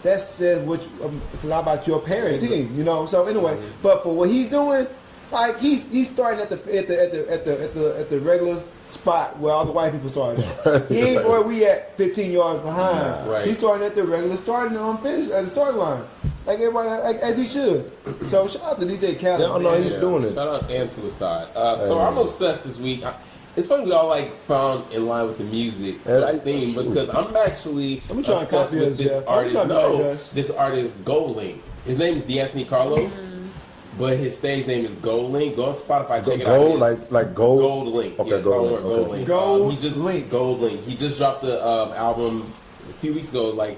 that says it's a lot about your parenting, So anyway, but for what he's doing, Like he's starting at the regular spot where all the white people started. He ain't where we at 15 yards behind. Right. He's starting at the regular starting finish at the starting line, like everybody, as he should. So shout out to DJ Khaled. Yeah, I know man. he's doing it. Shout out and to his side. So I'm obsessed this week. It's funny we all like found in line with the music theme because I'm actually Let me try and obsessed copy with this, this Jeff. artist. I'm trying to No, like this. this artist GoldLink. His name is D'Anthony Carlos, but his stage name is GoldLink. Go on Spotify, check it out. Gold, like gold. GoldLink. Okay, Yeah, it's all GoldLink, over okay. GoldLink. GoldLink. He just dropped the album a few weeks ago, like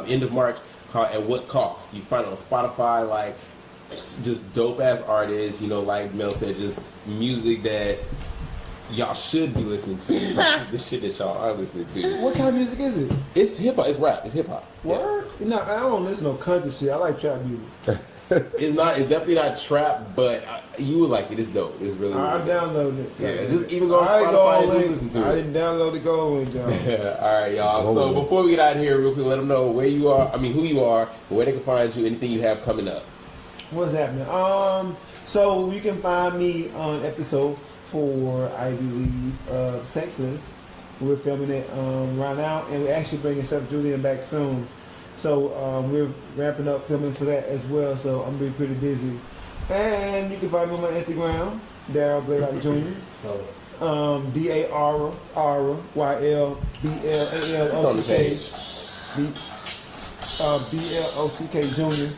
end of March, called "At What Cost." You can find it on Spotify. Like just dope ass artists. You know, like Mel said, just music that y'all should be listening to. The shit that y'all are listening to. What kind of music is it? It's hip hop. It's rap. It's hip hop. Word? No, I don't listen to no country shit. I like trap music. It's not. It's definitely not trap, but you would like it. It's dope. It's really. I really dope. downloaded it. Yeah, just even go on I ain't Spotify and going just listen to I it. didn't download the gold link, y'all. All right, y'all. So Gold. before we get out of here, real quick, let them know where you are. I mean, who you are, and where they can find you. Anything you have coming up. What's happening? So you can find me on episode 4, I believe, of Texas. We're filming it right now, and we're actually bringing Chef Julian back soon. So we're ramping up filming for that as well. So I'm gonna be pretty busy. And you can find me on my Instagram, Darryl Blaylock Jr. DARRYLBLAL It's on the page. BLOCK Jr.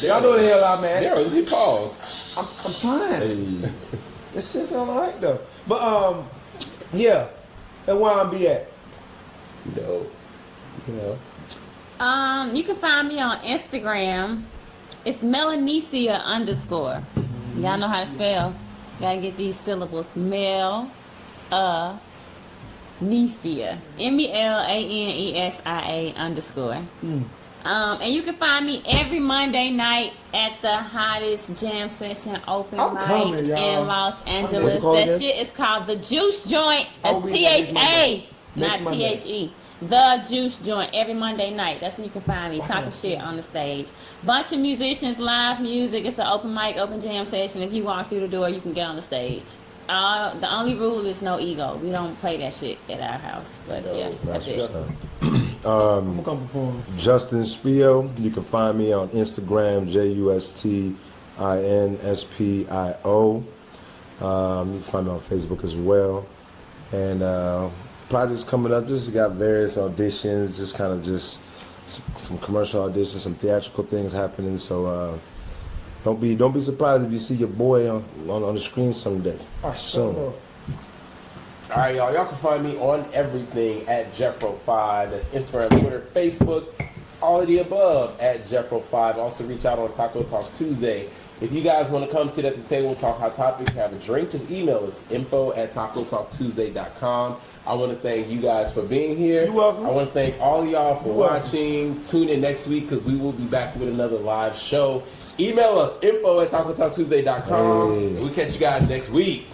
Y'all know the hell I'm at. Daryl, you pause. I'm trying. Hey, It's just all right though. But yeah, that's where I'm be at. Dope. Yeah. You can find me on Instagram. It's Melanesia _. Y'all know how to spell. Gotta get these syllables. Nesia. MELANESIA _. And you can find me every Monday night at the hottest jam session open I'm mic coming, y'all. in Los Angeles. it called That again? shit is called the Juice Joint. Oh, That's we got this THA, Monday. not Next Monday. THE. The Juice Joint every Monday night. That's when you can find me talking shit on the stage. Bunch of musicians, live music. It's an open mic, open jam session. If you walk through the door, you can get on the stage. The only rule is no ego. We don't play that shit at our house. But yeah, that's it. I'm gonna come perform. Justin Spio. You can find me on Instagram, JUSTINSPIO. You can find me on Facebook as well. And projects coming up. Just got various auditions. Just kind of just some commercial auditions, some theatrical things happening. So don't be surprised if you see your boy on the screen someday. Soon. Sure. All right, y'all. Y'all can find me on everything at Jeffro5. That's Instagram, Twitter, Facebook, all of the above at Jeffro5. Also, reach out on Taco Talk Tuesday. If you guys want to come sit at the table, talk hot topics, have a drink, just email us, info@tacotalktuesday.com. I want to thank you guys for being here. You're welcome. I want to thank all of y'all for You're welcome. watching. Tune in next week because we will be back with another live show. Email us, info@tacotalktuesday.com. Hey. And we'll catch you guys next week.